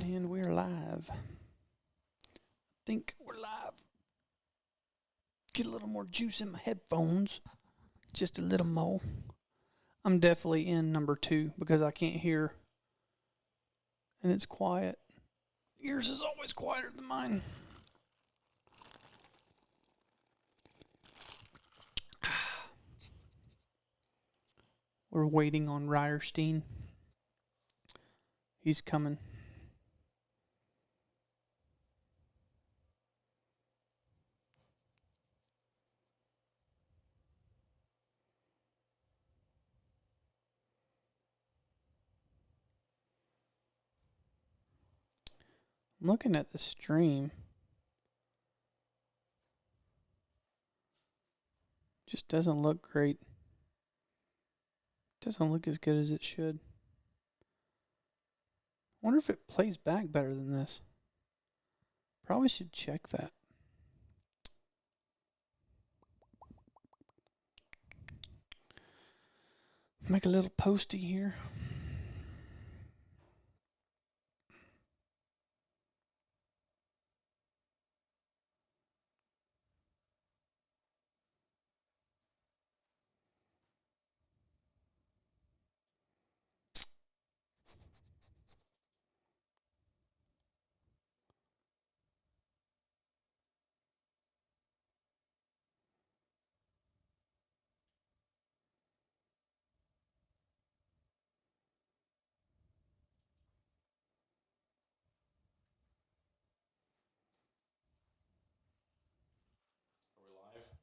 And we're live. I think we're live. Get a little more juice in my headphones. Just a little more. I'm definitely in number 2 because I can't hear. And it's quiet. Yours is always quieter than mine. We're waiting on Ryerstein. He's coming. I'm looking at the stream. Just doesn't look great. Doesn't look as good as it should. Wonder if it plays back better than this. Probably should check that. Make a little posty here.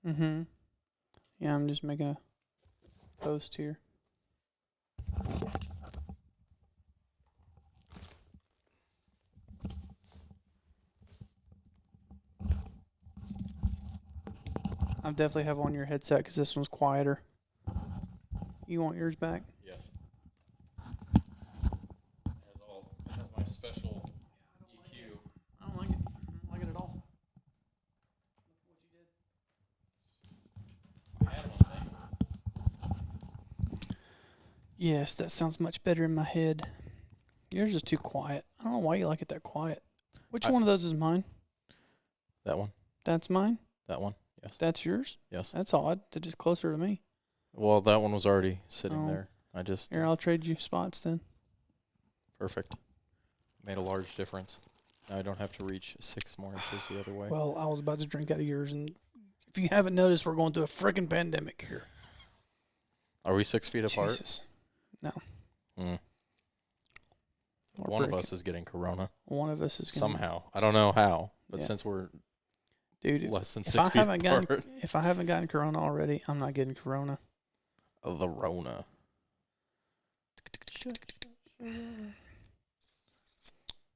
Mm-hmm. Yeah, I'm just making a post here. I definitely have on your headset because this one's quieter. You want yours back? Yes. It has my special EQ. I don't like it. I don't like it at all. I had one thing. Yes, that sounds much better in my head. Yours is too quiet. I don't know why you like it that quiet. Which one of those is mine? That one. That's mine? That one. Yes. That's yours? Yes. That's odd. They're just closer to me. Well, that one was already sitting Oh. there. I just Here, I'll trade you spots then. perfect. Made a large difference. Now I don't have to reach 6 more inches the other way. Well, I was about to drink out of yours, and if you haven't noticed, we're going through a freaking pandemic here. Are we 6 feet apart? Jesus. No. Mm. We're One of breaking- us is getting corona One of us is gonna, somehow. I don't know how, but Yeah. since we're dude. less than If 6 I feet haven't apart, gotten, if I haven't gotten corona already, I'm not getting corona. the Rona.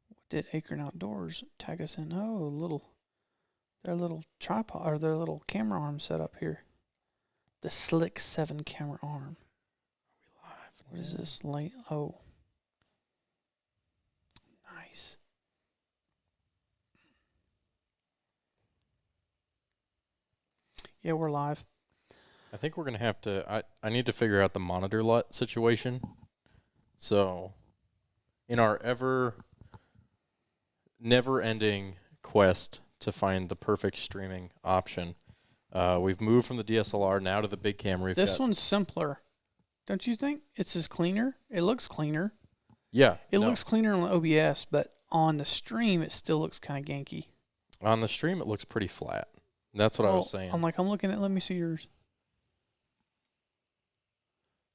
What did Acorn Outdoors tag us in? Oh, their little tripod or their little camera arm set up here. The Slick 7 camera arm. What is this? Oh. Nice. Yeah, we're live. I think we're going to have to I need to figure out the monitor LUT situation. So, in our never-ending quest to find the perfect streaming option, we've moved from the DSLR now to the big camera. This one's simpler. Don't you think? It's just cleaner. It looks cleaner. Yeah. It looks cleaner on OBS, but on the stream, it still looks kind of ganky. On the stream, it looks pretty flat. That's what I was saying. I'm looking at, let me see yours.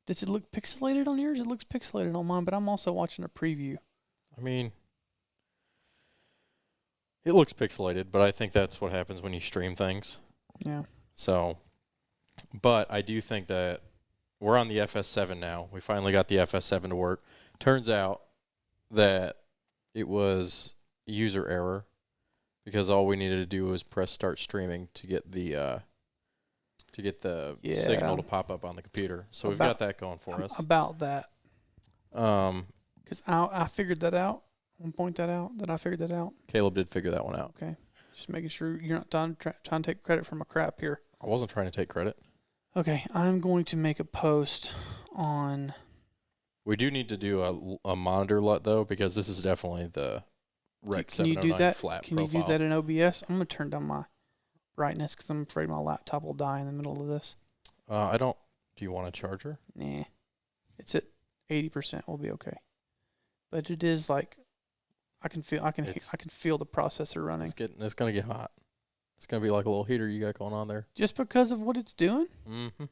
Does it look pixelated on yours? It looks pixelated on mine, but I'm also watching a preview. I mean, it looks pixelated, but I think that's what happens when you stream things. Yeah. So, but I do think that we're on the FS7 now. We finally got the FS7 to work. Turns out that it was a user error because all we needed to do was press start streaming to get the signal to pop up on the computer. So we've got that going for us. About that. Um, Because I figured that out. I'll point that out. That I figured that out. Caleb did figure that one out. Okay. Just making sure you're not trying to take credit for my crap here. I wasn't trying to take credit. Okay. I'm going to make a post on... We do need to do a monitor LUT, though, because this is definitely the Rec Can you do 709 that? flat Can profile. you do that in OBS? I'm gonna turn down my brightness because I'm afraid my laptop will die in the middle of this. I don't. Do you want a charger? Nah, it's at 80%. We'll be okay. But it is like I can feel the processor running It's gonna get hot. It's gonna be like a little heater you got going on there. just because of what it's doing. Mm-hmm.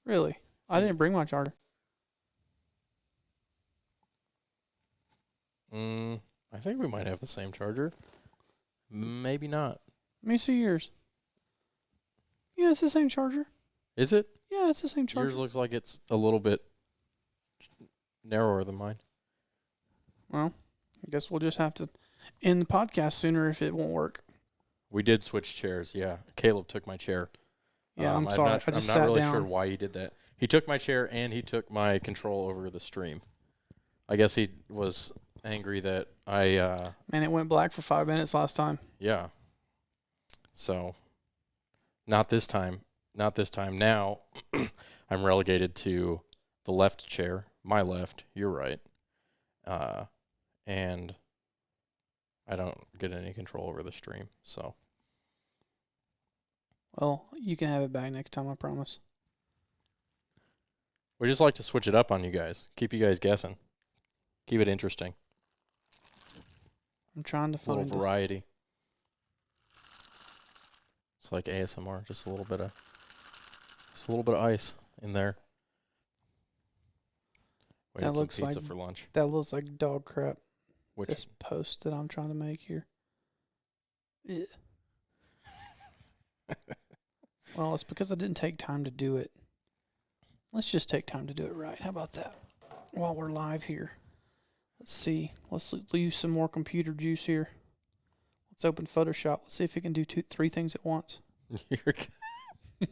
Really, I didn't bring my charger. I think we might have the same charger. Maybe not. Let me see yours. Yeah, it's the same charger. Is it? Yeah, it's the same charger. Yours looks like it's a little bit narrower than mine. Well, I guess we'll just have to end the podcast sooner if it won't work. We did switch chairs. Yeah, Caleb took my chair. Yeah, I'm sorry. I just I'm sat not really down. sure why he did that. He took my chair and he took my control over the stream. I guess he was angry that I. Man, it went black for 5 minutes last time. Yeah. So, not this time. Not this time. Now, I'm relegated to the left chair. My left. You're right. And I don't get any control over the stream. So, Well, you can have it back next time, I promise. we just like to switch it up on you guys. Keep you guys guessing. Keep it interesting. I'm trying to A little find it. variety. It's like ASMR. Just a little bit of ice in there. We That had some looks pizza like- for lunch. That looks like dog crap. Which This post that I'm trying to make here. Ugh. Well, it's because I didn't take time to do it. Let's just take time to do it right. How about that? While we're live here. Let's see. Let's use some more computer juice here. Let's open Photoshop. Let's see if it can do 3 things at once. you're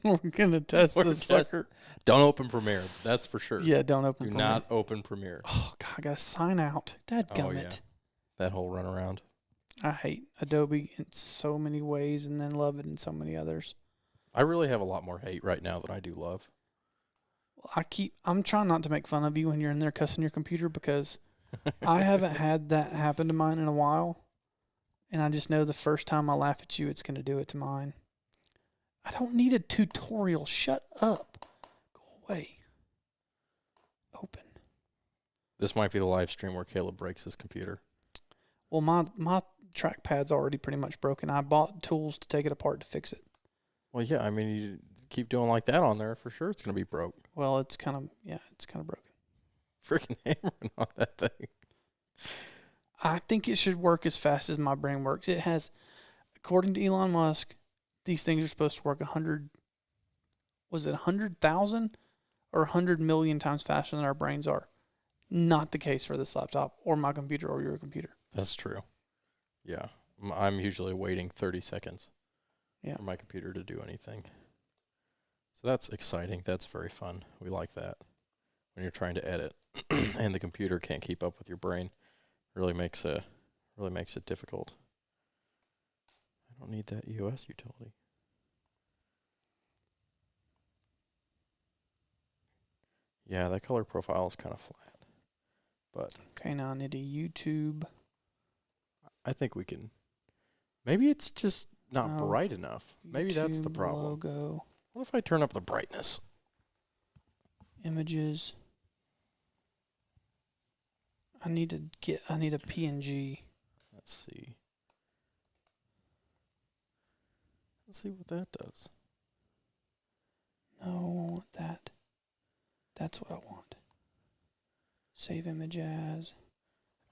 We're going to test We're this gonna- sucker. Don't open Premiere. That's for sure. Yeah, don't open Do Premiere. not open Premiere. Oh, God, I got to sign out. Dadgummit. yeah. That whole runaround. I hate Adobe in so many ways and then love it in so many others. I really have a lot more hate right now than I do love. I'm trying not to make fun of you when you're in there cussing your computer because I haven't had that happen to mine in a while. And I just know the first time I laugh at you, it's going to do it to mine. I don't need a tutorial. Shut up. Go away. Open. This might be the live stream where Caleb breaks his computer. Well, my trackpad's already pretty much broken. I bought tools to take it apart to fix it. Well, yeah, I mean, you keep doing like that on there, for sure it's going to be broke. Well, it's kind of broken. Freaking hammering on that thing. I think it should work as fast as my brain works. It has, according to Elon Musk, these things are supposed to work 100,000 or 100 million times faster than our brains are. Not the case for this laptop or my computer or your computer. That's true. Yeah. I'm usually waiting 30 seconds for my computer to do anything. So that's exciting. That's very fun. We like that. When you're trying to edit and the computer can't keep up with your brain, it really makes it difficult. I don't need that EOS utility. Yeah, that color profile is kind of flat. But Okay, now I need a YouTube. I think we can. Maybe it's just not No. bright enough. Maybe that's the YouTube problem. Logo, What if I turn up the brightness? images. I need a PNG. Let's see. Let's see what that does. No, I want that. That's what I want. Save image as.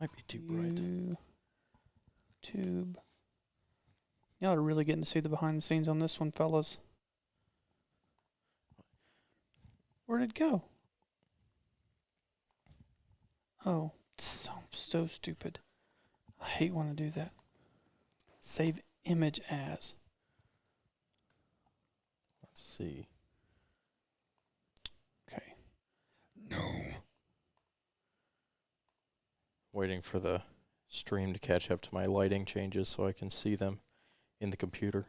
Might be too bright. YouTube. Y'all are really getting to see the behind the scenes on this one, fellas. Where'd it go? Oh, so stupid. I hate when I do that. Save image as. Let's see. Okay. Waiting for the stream to catch up to my lighting changes so I can see them in the computer.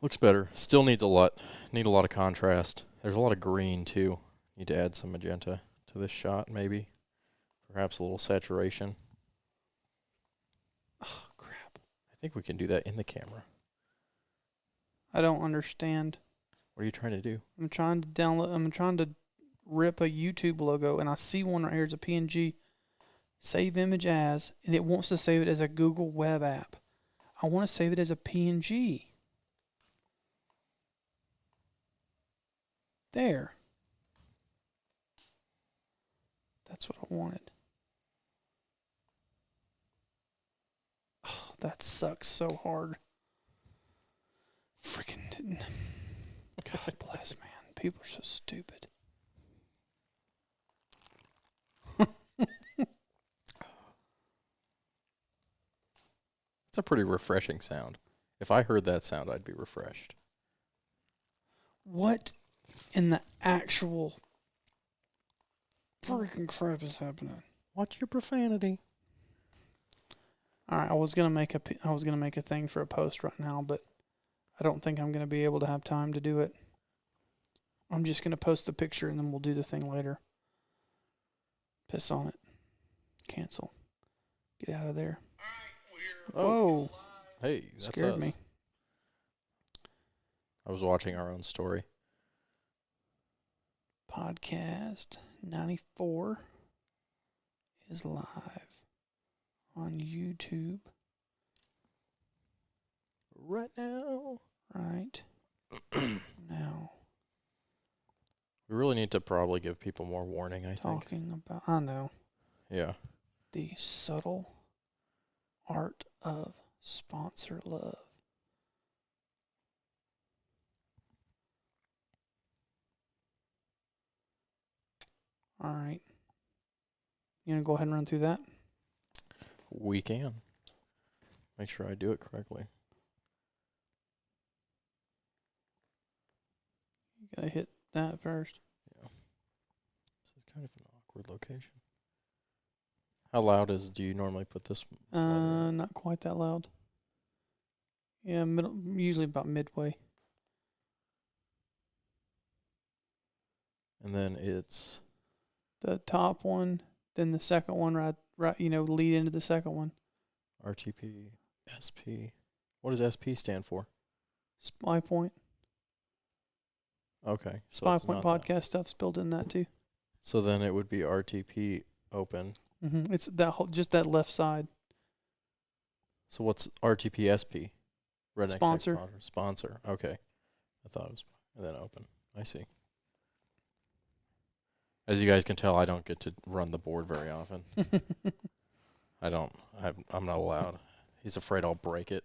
Looks better. Still needs a lot. Need a lot of contrast. There's a lot of green too. Need to add some magenta to this shot maybe Perhaps a little saturation. Oh, crap. I think we can do that in the camera. I don't understand. What are you trying to do? I'm trying to rip a YouTube logo, and I see one right here. It's a PNG. Save image as, and it wants to save it as a Google Web app. I want to save it as a PNG. There. That's what I wanted. Oh, that sucks so hard. Freaking didn't. God bless, man. People are so stupid. It's a pretty refreshing sound. If I heard that sound, I'd be refreshed. What in the actual freaking crap is happening? Watch your profanity. All right, I was gonna make a thing for a post right now, but I don't think I'm gonna be able to have time to do it. I'm just gonna post the picture and then we'll do the thing later. Piss on it. Cancel. Get out of there. Whoa! Hey, that's Scared us. me. I was watching our own story. Podcast 94 is live on YouTube Right now. right now. We really need to probably give people more warning, I think. Talking about, I know, Yeah. the subtle art of sponsor love. All right. You gonna go ahead and run through that? We can. Make sure I do it correctly. You gotta hit that first. Yeah. This is kind of an awkward location. How loud do you normally put this slider at? Not quite that loud. Yeah, middle, usually about midway. And then it's The top one, then the second one, right, lead into the second one. RTP, SP. What does SP stand for? Spy Point. Okay. So Spy it's Point not that. podcast stuff's built in that too. So then it would be RTP open. It's that whole, just that left side. So what's RTP SP? Redneck Tech Sponsor. Sponsor. Okay. I thought it was and then open. I see. As you guys can tell, I don't get to run the board very often. I'm not allowed. He's afraid I'll break it.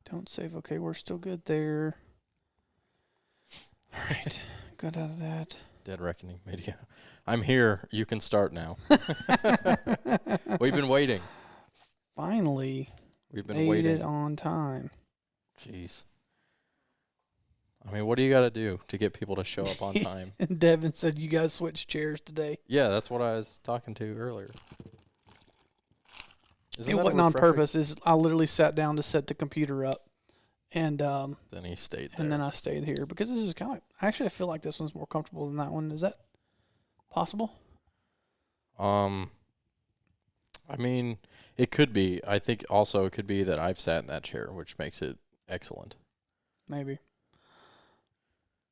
Don't save. Okay, we're still good there. All right, got out of that. Dead Reckoning Media. I'm here. You can start now. We've been waiting. Finally, We've been made waiting. it on time. Jeez. I mean, what do you got to do to get people to show up on time? And Devin said you guys switched chairs today. Yeah, that's what I was talking to earlier. It wasn't on purpose. I literally sat down to set the computer up, and Then he stayed there. and then I stayed here because this is kind of. Actually, I feel like this one's more comfortable than that one. Is that possible? I mean, it could be. I think also it could be that I've sat in that chair, which makes it excellent. Maybe.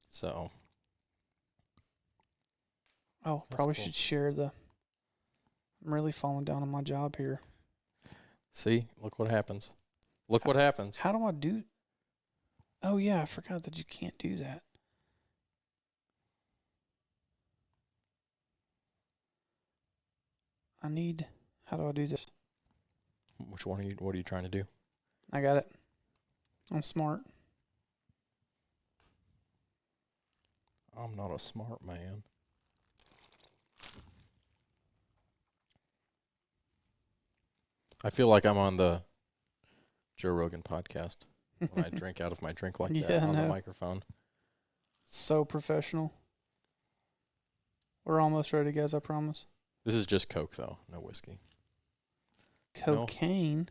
So, Oh, That's probably cool. should share the. I'm really falling down on my job here. see, look what happens. Look what happens. How do I do? Oh yeah, I forgot that you can't do that. How do I do this? Which one are you? What are you trying to do? I got it. I'm smart. I'm not a smart man. I feel like I'm on the Joe Rogan podcast when I drink out of my drink like that Yeah, I on the know. microphone. So professional. We're almost ready, guys, I promise. This is just Coke, though, no whiskey. Cocaine?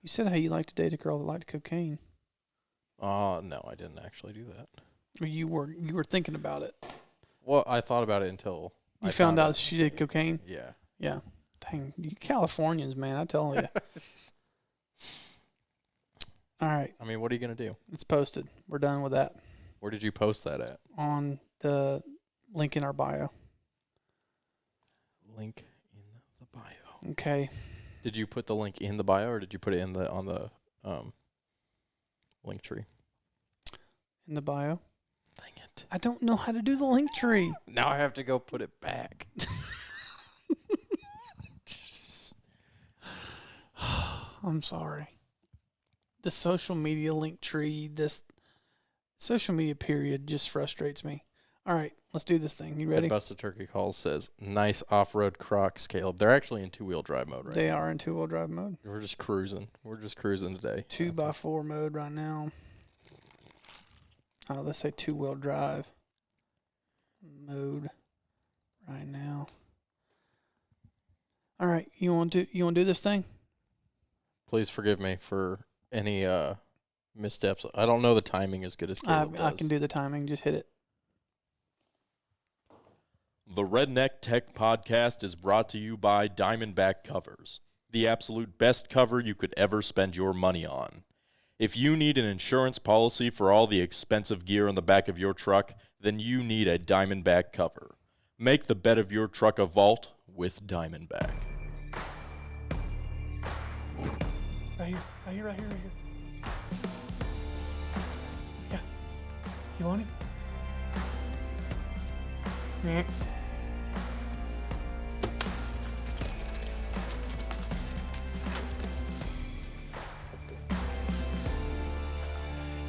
You said how you like to date a girl that liked cocaine. No, I didn't actually do that. Or you were thinking about it. Well, I thought about it until You found out she did cocaine? Yeah. Yeah. Dang, you Californians, man, I tell you. All right. I mean, what are you going to do? It's posted. We're done with that. Where did you post that at? On the link in our bio. Link in the bio. Okay. Did you put the link in the bio, or did you put it on the link tree? In the bio. Dang it. I don't know how to do the link tree. Now I have to go put it back. I'm sorry. The social media link tree, this social media period just frustrates me. All right, let's do this thing. You ready? Busted Turkey Calls says, nice off-road Crocs, Caleb. They're actually in two-wheel drive mode right now. They are in two-wheel drive mode. We're just cruising. We're just cruising today. 2x4 mode right now. Oh, let's say two-wheel drive mode right now. All right, you want to do this thing? Please forgive me for any missteps. I don't know the timing as good as Caleb I does. can do the timing. Just hit it. The Redneck Tech Podcast is brought to you by Diamondback Covers, the absolute best cover you could ever spend your money on. If you need an insurance policy for all the expensive gear on the back of your truck, then you need a Diamondback cover. Make the bed of your truck a vault with Diamondback. Right here, right here, right here, right here. Yeah. You want it? Yeah.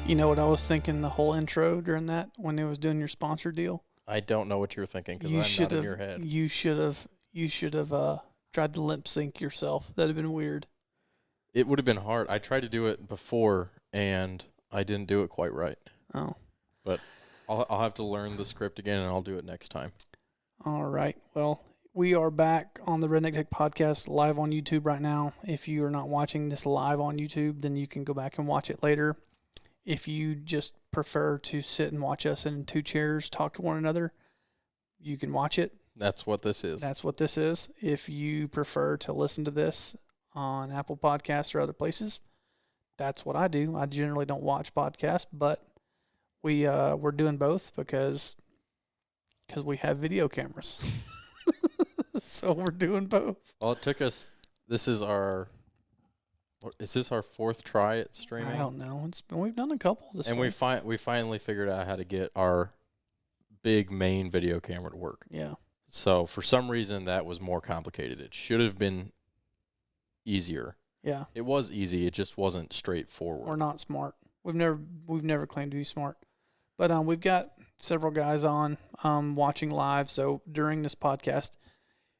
You know what I was thinking the whole intro during that when it was doing your sponsor deal? I don't know what you're thinking because I'm not in your head. You should have tried to lip sync yourself. That'd have been weird. It would have been hard. I tried to do it before, and I didn't do it quite right. Oh. But I'll have to learn the script again, and I'll do it next time. All right. Well, we are back on the Redneck Tech Podcast live on YouTube right now. If you are not watching this live on YouTube, then you can go back and watch it later. If you just prefer to sit and watch us in two chairs talk to one another, you can watch it. That's what this is. That's what this is. If you prefer to listen to this on Apple Podcasts or other places, that's what I do. I generally don't watch podcasts, but we're doing both because we have video cameras. So we're doing both. Well, it took us. Is this our fourth try at streaming? I don't know. We've done a couple this and week. we finally figured out how to get our big main video camera to work. Yeah. So for some reason that was more complicated. It should have been easier. Yeah. It was easy. It just wasn't straightforward. We're not smart. We've never claimed to be smart. But we've got several guys on watching live. So during this podcast,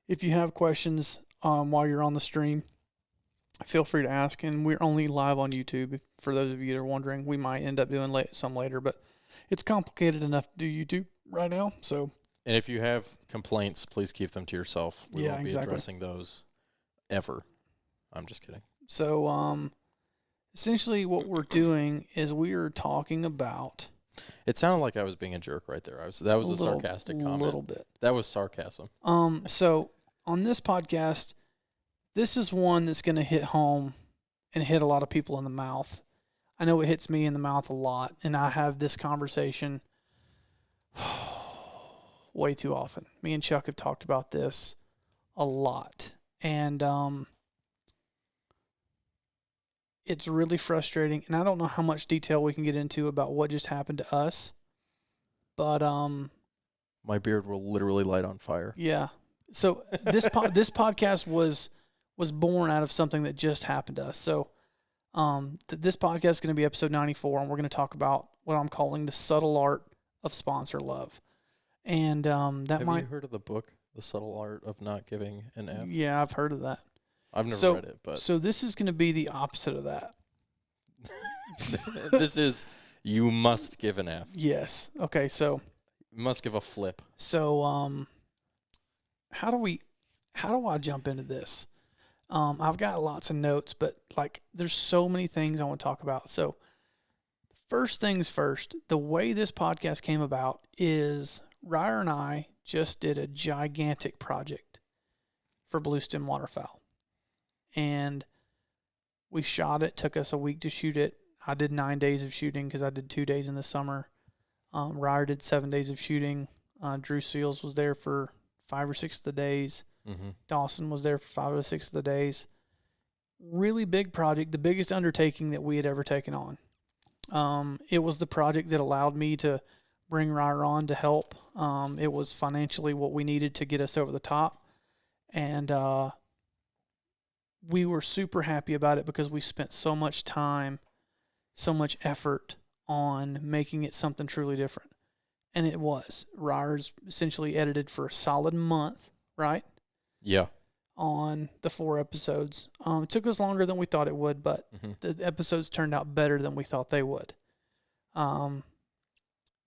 if you have questions while you're on the stream, feel free to ask. And we're only live on YouTube. For those of you that are wondering, we might end up doing some later, but it's complicated enough to do YouTube right now. So. And if you have complaints, please keep them to yourself. We won't be exactly. addressing those ever. I'm just kidding. So essentially what we're doing is we are talking about. It sounded like I was being a jerk right there. That was a sarcastic comment. A little bit. That was sarcasm. So on this podcast, this is one that's going to hit home and hit a lot of people in the mouth. I know it hits me in the mouth a lot, and I have this conversation way too often. Me and Chuck have talked about this a lot, and it's really frustrating. And I don't know how much detail we can get into about what just happened to us, but my beard will literally light on fire. Yeah. So this this podcast was born out of something that just happened to us. So this podcast is going to be episode 94, and we're going to talk about what I'm calling the subtle art of sponsor love. And Have you heard of the book, The Subtle Art of Not Giving an F? Yeah, I've heard of that. I've never read it, but so this is going to be the opposite of that. This is you must give an F. Yes. Okay. So You must give a flip. So how do I jump into this? I've got lots of notes, but there's so many things I want to talk about. So first things first, the way this podcast came about is Ryer and I just did a gigantic project for bluestem waterfowl. And we shot it. Took us a week to shoot it. I did 9 days of shooting because I did 2 days in the summer. Ryer did 7 days of shooting. Drew Seals was there for 5 or 6 of the days. Mm-hmm. Dawson was there for 5 or 6 of the days. Really big project, the biggest undertaking that we had ever taken on. It was the project that allowed me to bring Ryer on to help. It was financially what we needed to get us over the top. And we were super happy about it because we spent so much time, so much effort on making it something truly different. And it was. Ryer's essentially edited for a solid month, right? Yeah. On the 4 episodes. It took us longer than we thought it would, but the episodes turned out better than we thought they would. The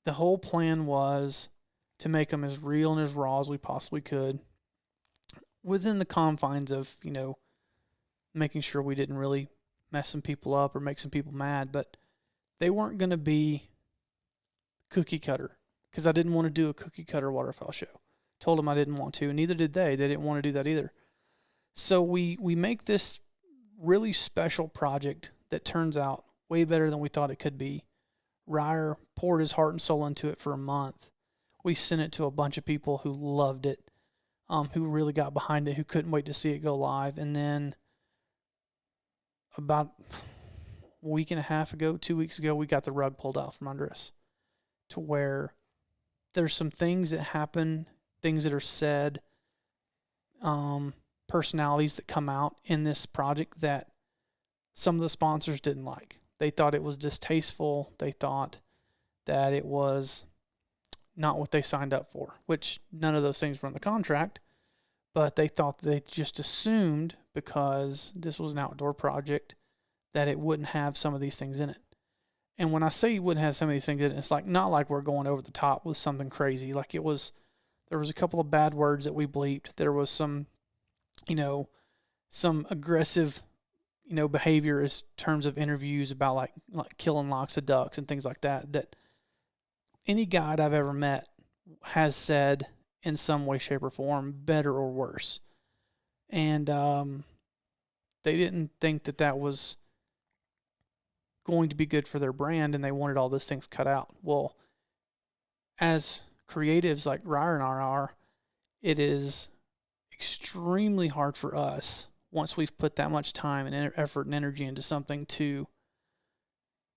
whole plan was to make them as real and as raw as we possibly could, within the confines of, making sure we didn't really mess some people up or make some people mad, but they weren't going to be cookie cutter because I didn't want to do a cookie cutter waterfowl show. Told them I didn't want to, and neither did they. They didn't want to do that either. So we make this really special project that turns out way better than we thought it could be. Ryer poured his heart and soul into it for a month. We sent it to a bunch of people who loved it, who really got behind it, who couldn't wait to see it go live. And then about a week and a half ago, 2 weeks ago, we got the rug pulled out from under us to where there's some things that happen, things that are said, personalities that come out in this project that some of the sponsors didn't like. They thought it was distasteful. They thought that it was not what they signed up for, which none of those things were in the contract, but they thought they just assumed because this was an outdoor project that it wouldn't have some of these things in it. And when I say you wouldn't have some of these things in it, it's like not like we're going over the top with something crazy. Like there was a couple of bad words that we bleeped. There was some, some aggressive, behavior in terms of interviews about like killing locks of ducks and things like that, that any guide I've ever met has said in some way, shape, or form, better or worse. And they didn't think that was going to be good for their brand, and they wanted all those things cut out. Well, as creatives like Ryer and I are, it is extremely hard for us, once we've put that much time and effort and energy into something, to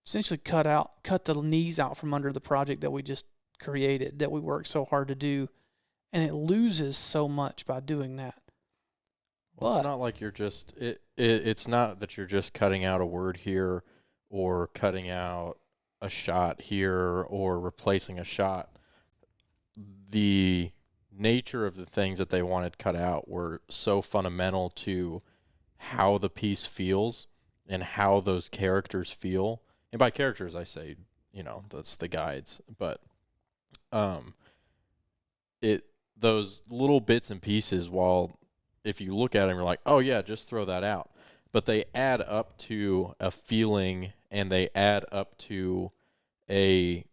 essentially cut the knees out from under the project that we just created, that we worked so hard to do. And it loses so much by doing that. Well, it's not like you're just it's not that you're just cutting out a word here or cutting out a shot here or replacing a shot. The nature of the things that they wanted cut out were so fundamental to how the piece feels and how those characters feel. And by characters, I say, that's the guides. But those little bits and pieces, while if you look at them, you're like, oh yeah, just throw that out. But they add up to a feeling, and they add up to a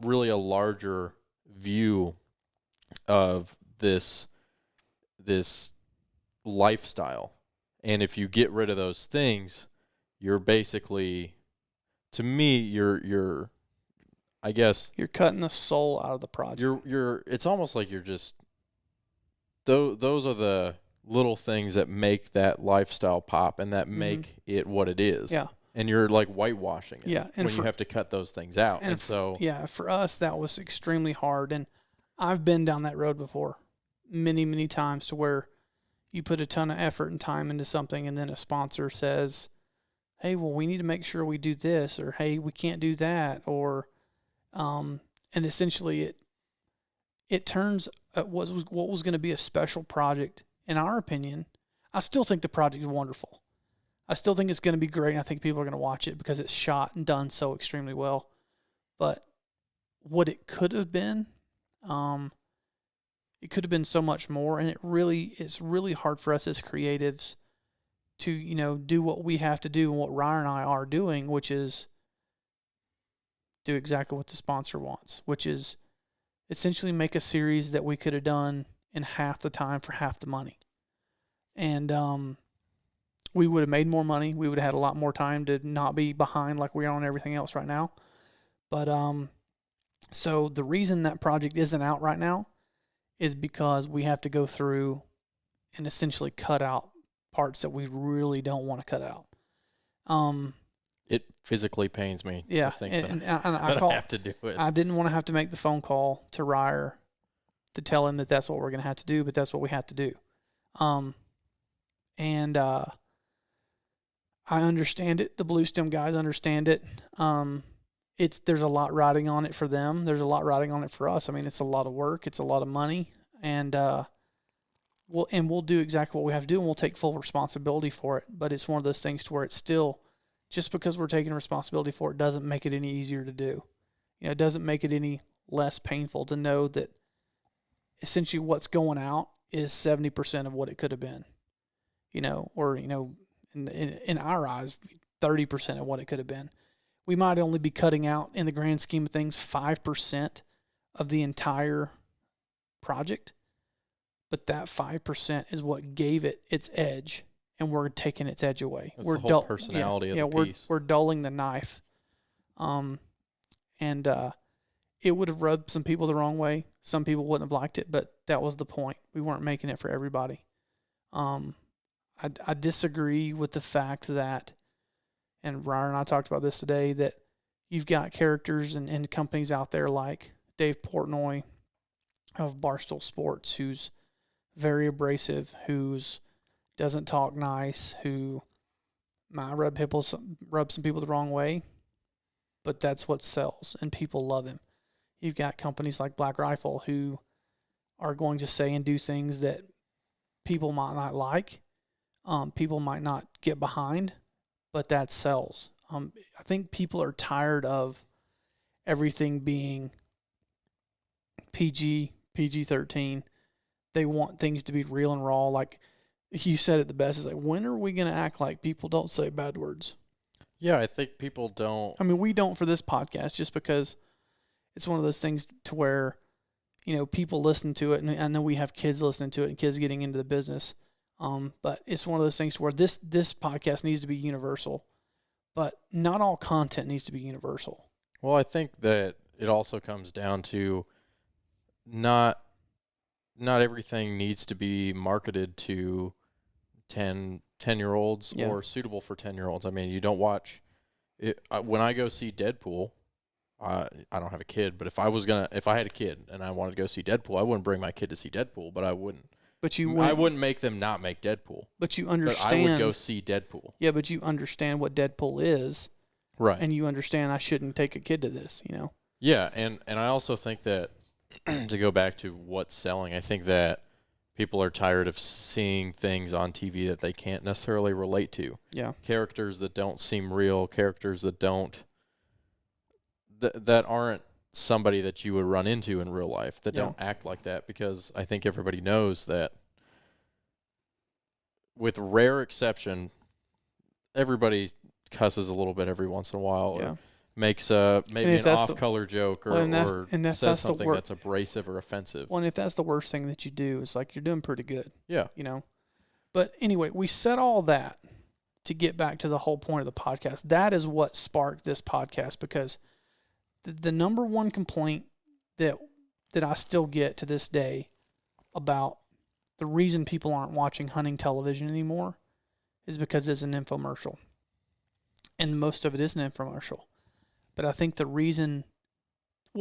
really a larger view of this lifestyle. And if you get rid of those things, you're basically, to me, you're I guess you're cutting the soul out of the project. It's almost like you're just those are the little things that make that lifestyle pop and that make it what it is. Yeah. And you're like whitewashing it. Yeah. And when you have to cut those things out. And so for us that was extremely hard, and I've been down that road before many, many times, to where you put a ton of effort and time into something, and then a sponsor says, hey, well, we need to make sure we do this, or hey, we can't do that, or and essentially it turns what was going to be a special project, in our opinion. I still think the project is wonderful. I still think it's going to be great, and I think people are going to watch it because it's shot and done so extremely well. But what it could have been, it could have been so much more, and it's really hard for us as creatives to, do what we have to do and what Ryan and I are doing, which is do exactly what the sponsor wants, which is essentially make a series that we could have done in half the time for half the money. And we would have made more money. We would have had a lot more time to not be behind like we are on everything else right now. But so the reason that project isn't out right now is because we have to go through and essentially cut out parts that we really don't want to cut out. It physically pains me Yeah, to think and that, I I have to do it. I didn't want to have to make the phone call to Ryer to tell him that that's what we're going to have to do, but that's what we have to do. And I understand it. The Blue Stem guys understand it. There's a lot riding on it for them. There's a lot riding on it for us. I mean, it's a lot of work. It's a lot of money, and we'll do exactly what we have to do, and we'll take full responsibility for it. But it's one of those things to where it's still, just because we're taking responsibility for it doesn't make it any easier to do. It doesn't make it any less painful to know that essentially what's going out is 70% of what it could have been. Or in our eyes, 30% of what it could have been. We might only be cutting out, in the grand scheme of things, 5% of the entire project. But that 5% is what gave it its edge, and we're taking its edge away. That's the whole personality of the piece. We're dulling the knife. It would have rubbed some people the wrong way. Some people wouldn't have liked it, but that was the point. We weren't making it for everybody. I disagree with the fact that, and Ryan and I talked about this today, that you've got characters and companies out there like Dave Portnoy of Barstool Sports, who's very abrasive, who's doesn't talk nice, who might rub some people the wrong way, but that's what sells, and people love him. You've got companies like Black Rifle who are going to say and do things that people might not like, people might not get behind, but that sells. I think people are tired of everything being PG-13. They want things to be real and raw. Like you said it the best, is like, when are we going to act like people don't say bad words? Yeah, I think people don't. I mean, we don't for this podcast, just because it's one of those things to where, people listen to it, and I know we have kids listening to it and kids getting into the business. But it's one of those things where this podcast needs to be universal, but not all content needs to be universal. Well, I think that it also comes down to not everything needs to be marketed to 10-year-olds Yeah. or suitable for 10-year-olds. I mean, you don't watch it. When I go see Deadpool, I don't have a kid, but if I had a kid and I wanted to go see Deadpool, I wouldn't bring my kid to see Deadpool, but I wouldn't make them not make Deadpool. But you understand. But I would go see Deadpool. Yeah, but you understand what Deadpool is, right? And you understand I shouldn't take a kid to this. Yeah, and I also think that to go back to what's selling, I think that people are tired of seeing things on TV that they can't necessarily relate to. Yeah, characters that don't seem real, characters that that aren't somebody that you would run into in real life, that don't act like that, because I think everybody knows that, with rare exception, everybody cusses a little bit every once in a while, or makes maybe an off-color joke, or says something that's abrasive or offensive. Well, and if that's the worst thing that you do, it's like you're doing pretty good. Yeah. But anyway, we said all that to get back to the whole point of the podcast. That is what sparked this podcast, because the number one complaint that I still get to this day about the reason people aren't watching hunting television anymore is because it's an infomercial. And most of it is an infomercial. But I think the reason...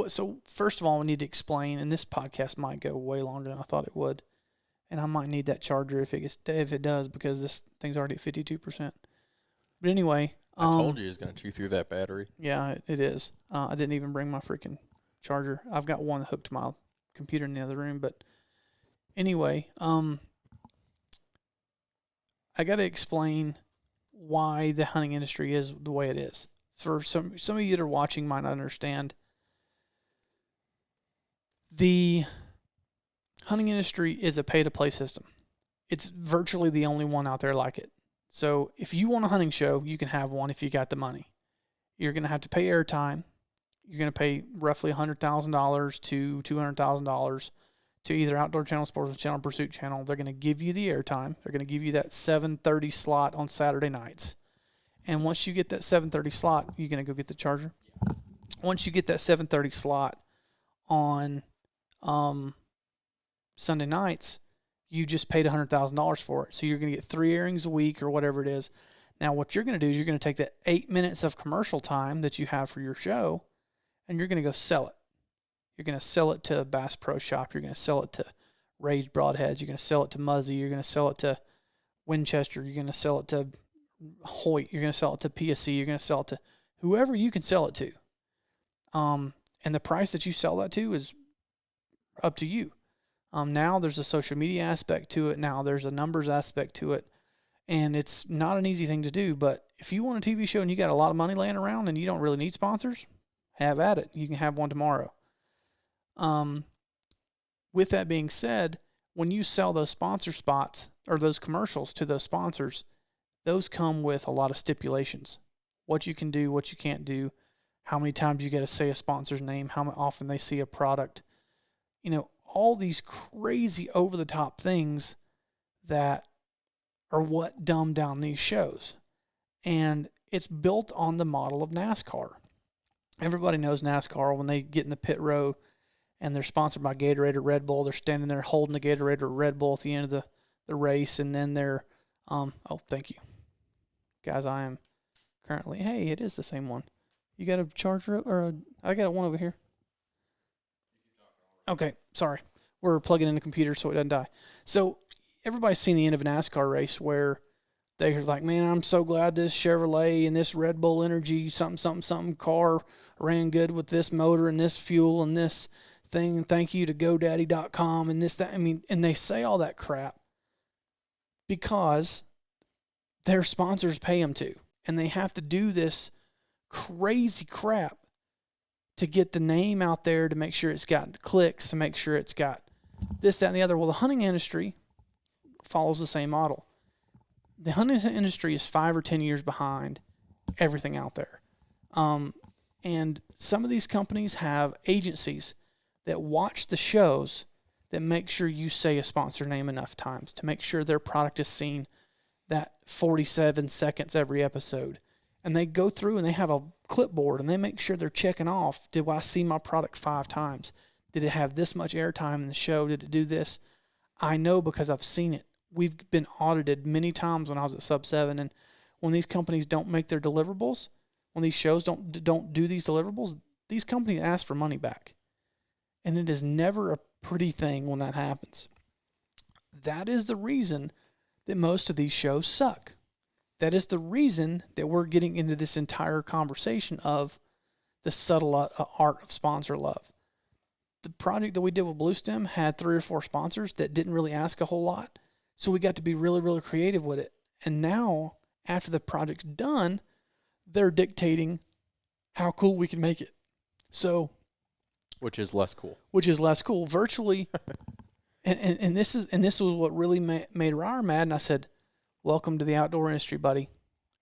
So first of all, we need to explain, and this podcast might go way longer than I thought it would, and I might need that charger if it does, because this thing's already at 52%. But anyway... I told you it was going to chew through that battery. Yeah, it is. I didn't even bring my freaking charger. I've got one hooked to my computer in the other room. But anyway, I got to explain why the hunting industry is the way it is. For some of you that are watching might not understand. The hunting industry is a pay-to-play system. It's virtually the only one out there like it. So if you want a hunting show, you can have one if you got the money. You're going to have to pay airtime. you're going to pay roughly $100,000 to $200,000 to either Outdoor Channel, Sports Channel, Pursuit Channel. They're going to give you the airtime. They're going to give you that 7:30 slot on Saturday nights. And once you get that 7:30 slot, you're going to go get the charger. Once you get that 7:30 slot on Sunday nights, you just paid $100,000 for it. So you're going to get 3 airings a week or whatever it is. Now, what you're going to do is you're going to take that 8 minutes of commercial time that you have for your show, and you're going to go sell it. You're going to sell it to Bass Pro Shop. You're going to sell it to Rage Broadheads. You're going to sell it to Muzzy. You're going to sell it to Winchester. You're going to sell it to Hoyt. You're going to sell it to PSC. You're going to sell it to whoever you can sell it to. And the price that you sell that to is up to you. Now there's a social media aspect to it. Now there's a numbers aspect to it. And it's not an easy thing to do. But if you want a TV show and you got a lot of money laying around and you don't really need sponsors, have at it. You can have one tomorrow. With that being said, when you sell those sponsor spots or those commercials to those sponsors, those come with a lot of stipulations. What you can do, what you can't do, how many times you got to say a sponsor's name, how often they see a product. You know, all these crazy over-the-top things that are what dumb down these shows. And it's built on the model of NASCAR. Everybody knows NASCAR when they get in the pit row and they're sponsored by Gatorade or Red Bull. They're standing there holding the Gatorade or Red Bull at the end of the race, and then they're, oh, thank you. Guys, I am currently, hey, it is the same one. You got a charger, or I got one over here. Okay, sorry. We're plugging in the computer so it doesn't die. So everybody's seen the end of a NASCAR race where they're like, man, I'm so glad this Chevrolet and this Red Bull Energy something car ran good with this motor and this fuel and this thing. And thank you to GoDaddy.com and this, that. I mean, and they say all that crap because their sponsors pay them to. And they have to do this crazy crap to get the name out there, to make sure it's got clicks, to make sure it's got this, that, and the other. Well, the hunting industry follows the same model. The hunting industry is 5 or 10 years behind everything out there. And some of these companies have agencies that watch the shows that make sure you say a sponsor name enough times to make sure their product is seen that 47 seconds every episode. And they go through and they have a clipboard and they make sure they're checking off. Did I see my product 5 times? Did it have this much airtime in the show? Did it do this? I know because I've seen it. We've been audited many times when I was at Sub 7, and when these companies don't make their deliverables, when these shows don't do these deliverables, these companies ask for money back. And it is never a pretty thing when that happens. That is the reason that most of these shows suck. That is the reason that we're getting into this entire conversation of the subtle art of sponsor love. The project that we did with Bluestem had 3 or 4 sponsors that didn't really ask a whole lot. So we got to be really, really creative with it. And now, after the project's done, they're dictating how cool we can make it. So, Which is less cool. Virtually, and this was what really made Ryer mad. And I said, welcome to the outdoor industry, buddy.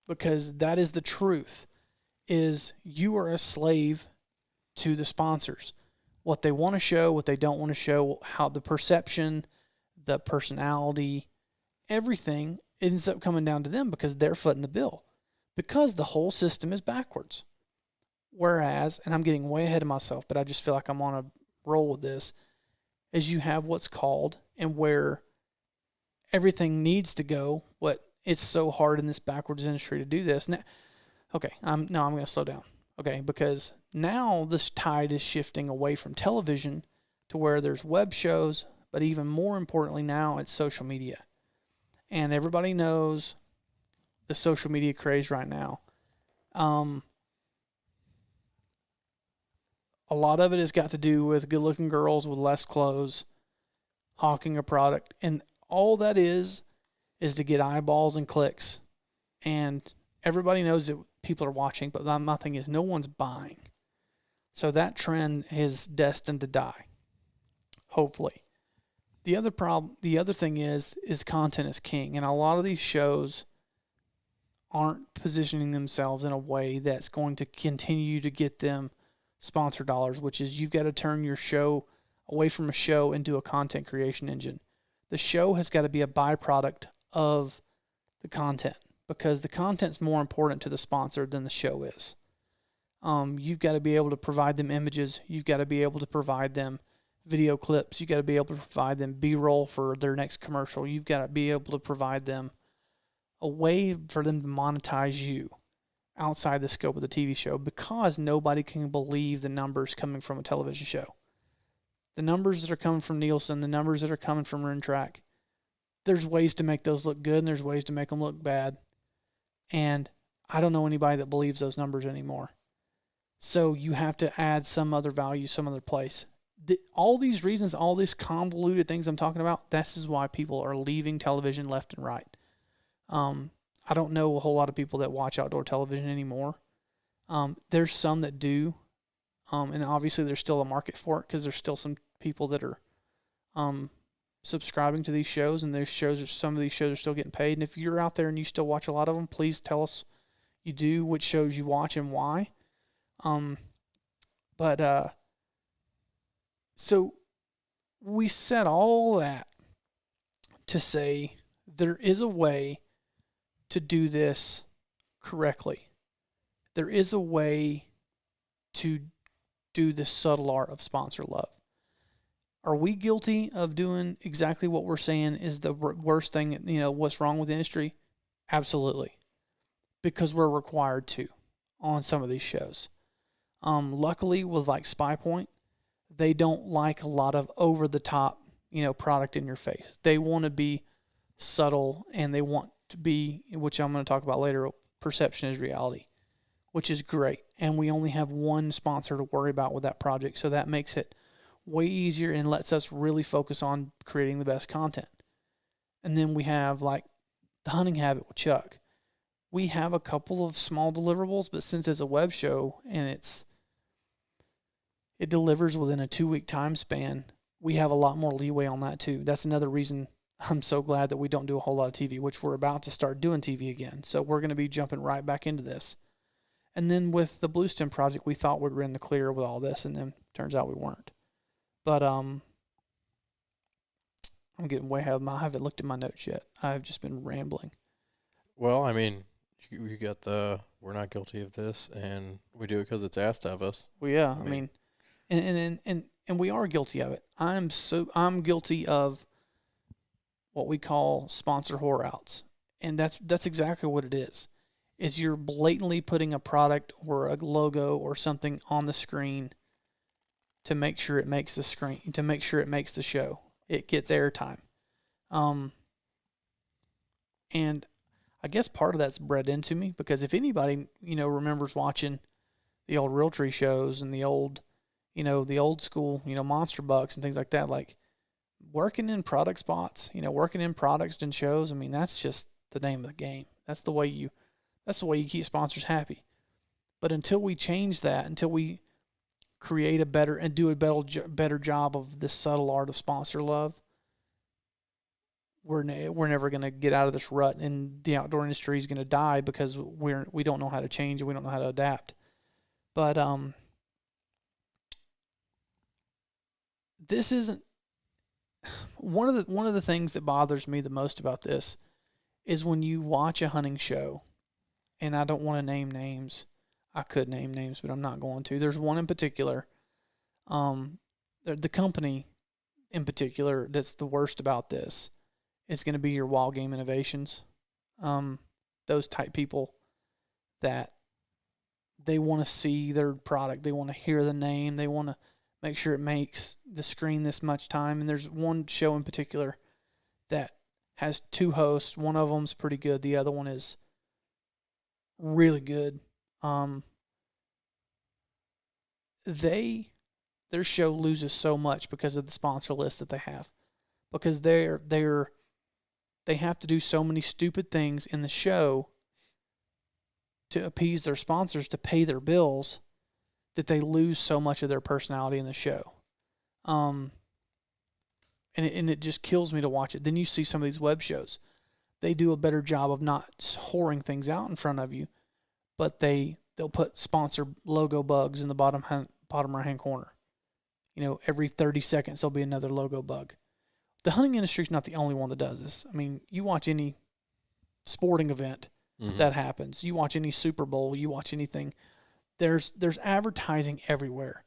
Because that is the truth, is you are a slave to the sponsors. What they want to show, what they don't want to show, how the perception, the personality, everything ends up coming down to them because they're footing the bill. Because the whole system is backwards. Whereas, and I'm getting way ahead of myself, but I just feel like I'm on a roll with this, is you have what's called, and where everything needs to go, what it's so hard in this backwards industry to do this. Now, okay, I'm going to slow down. Okay, because now this tide is shifting away from television to where there's web shows, but even more importantly now it's social media. And everybody knows the social media craze right now. A lot of it has got to do with good-looking girls with less clothes hawking a product. And all that is to get eyeballs and clicks. And everybody knows that people are watching, but my thing is no one's buying. So that trend is destined to die, hopefully. The other thing is content is king. And a lot of these shows aren't positioning themselves in a way that's going to continue to get them sponsor dollars, which is you've got to turn your show away from a show into a content creation engine. The show has got to be a byproduct of the content because the content's more important to the sponsor than the show is. You've got to be able to provide them images. You've got to be able to provide them video clips. You've got to be able to provide them B-roll for their next commercial. You've got to be able to provide them a way for them to monetize you outside the scope of the TV show because nobody can believe the numbers coming from a television show. The numbers that are coming from Nielsen, the numbers that are coming from RenTrack, there's ways to make those look good and there's ways to make them look bad. And I don't know anybody that believes those numbers anymore. So you have to add some other value, some other place. All these reasons, all these convoluted things I'm talking about, this is why people are leaving television left and right. I don't know a whole lot of people that watch outdoor television anymore. There's some that do. And obviously there's still a market for it because there's still some people that are subscribing to these shows, and some of these shows are still getting paid. And if you're out there and you still watch a lot of them, please tell us you do, which shows you watch and why. So we said all that to say there is a way to do this correctly. There is a way to do the subtle art of sponsor love. Are we guilty of doing exactly what we're saying is the worst thing, what's wrong with the industry? Absolutely. Because we're required to on some of these shows. Luckily, with like Spy Point, they don't like a lot of over-the-top, product in your face. They want to be subtle, and they want to be, which I'm going to talk about later, perception is reality, which is great. And we only have one sponsor to worry about with that project, so that makes it way easier and lets us really focus on creating the best content. And then we have like the Hunting Habit with Chuck. We have a couple of small deliverables, but since it's a web show and it delivers within a 2-week time span, we have a lot more leeway on that too. That's another reason I'm so glad that we don't do a whole lot of TV, which we're about to start doing TV again. So we're going to be jumping right back into this. And then with the Bluestem project, we thought we'd in the clear with all this, and then turns out we weren't. But I'm getting way ahead of I haven't looked at my notes yet. I've just been rambling. Well, I mean, you got we're not guilty of this, and we do it because it's asked of us. Well, yeah, I mean and we are guilty of it. I'm guilty of what we call sponsor whore outs, and that's exactly what it is. Is you're blatantly putting a product or a logo or something on the screen to make sure it makes the screen, to make sure it makes the show. It gets airtime. And I guess part of that's bred into me because if anybody, remembers watching the old Realtree shows and the old school, Monster Bucks and things like that, like working in product spots, working in products and shows, I mean, that's just the name of the game. That's the way you keep sponsors happy. But until we change that, until we create a better and do a better job of this subtle art of sponsor love, we're never going to get out of this rut, and the outdoor industry is going to die because we don't know how to change and we don't know how to adapt. But this isn't one of the things that bothers me the most about this is when you watch a hunting show, and I don't want to name names. I could name names, but I'm not going to. There's one in particular, the company in particular that's the worst about this is going to be your Wild Game Innovations. Those type people that they want to see their product, they want to hear the name, they want to make sure it makes the screen this much time. And there's one show in particular that has 2 hosts. One of them's pretty good. The other one is really good. Their show loses so much because of the sponsor list that they have, because they have to do so many stupid things in the show to appease their sponsors, to pay their bills, that they lose so much of their personality in the show. And it just kills me to watch it. Then you see some of these web shows. They do a better job of not whoring things out in front of you, but they'll put sponsor logo bugs in the bottom right hand corner. You know, every 30 seconds there'll be another logo bug. The hunting industry is not the only one that does this. I mean, you watch any sporting event that happens. You watch any Super Bowl, you watch anything. There's advertising everywhere.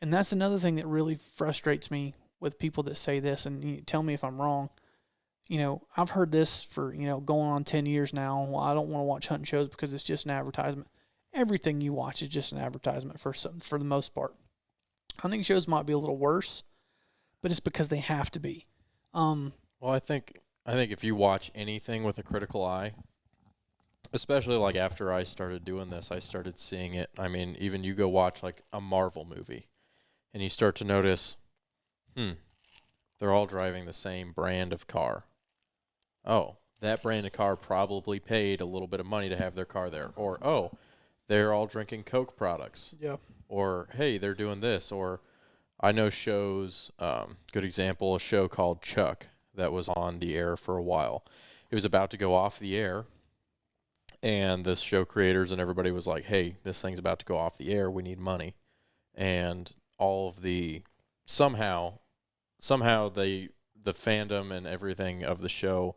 And that's another thing that really frustrates me with people that say this, and you tell me if I'm wrong. You know, I've heard this for, you know, going on 10 years now. Well, I don't want to watch hunting shows because it's just an advertisement. Everything you watch is just an advertisement for the most part. Hunting shows might be a little worse, but it's because they have to be. Well, I think if you watch anything with a critical eye, especially like after I started doing this, I started seeing it. I mean, even you go watch like a Marvel movie, and you start to notice, they're all driving the same brand of car. Oh, that brand of car probably paid a little bit of money to have their car there. Or, oh, they're all drinking Coke products. Yeah. Or, hey, they're doing this. Or I know shows, good example, a show called Chuck that was on the air for a while. It was about to go off the air, and the show creators and everybody was like, hey, this thing's about to go off the air. We need money. And all of the, somehow the fandom and everything of the show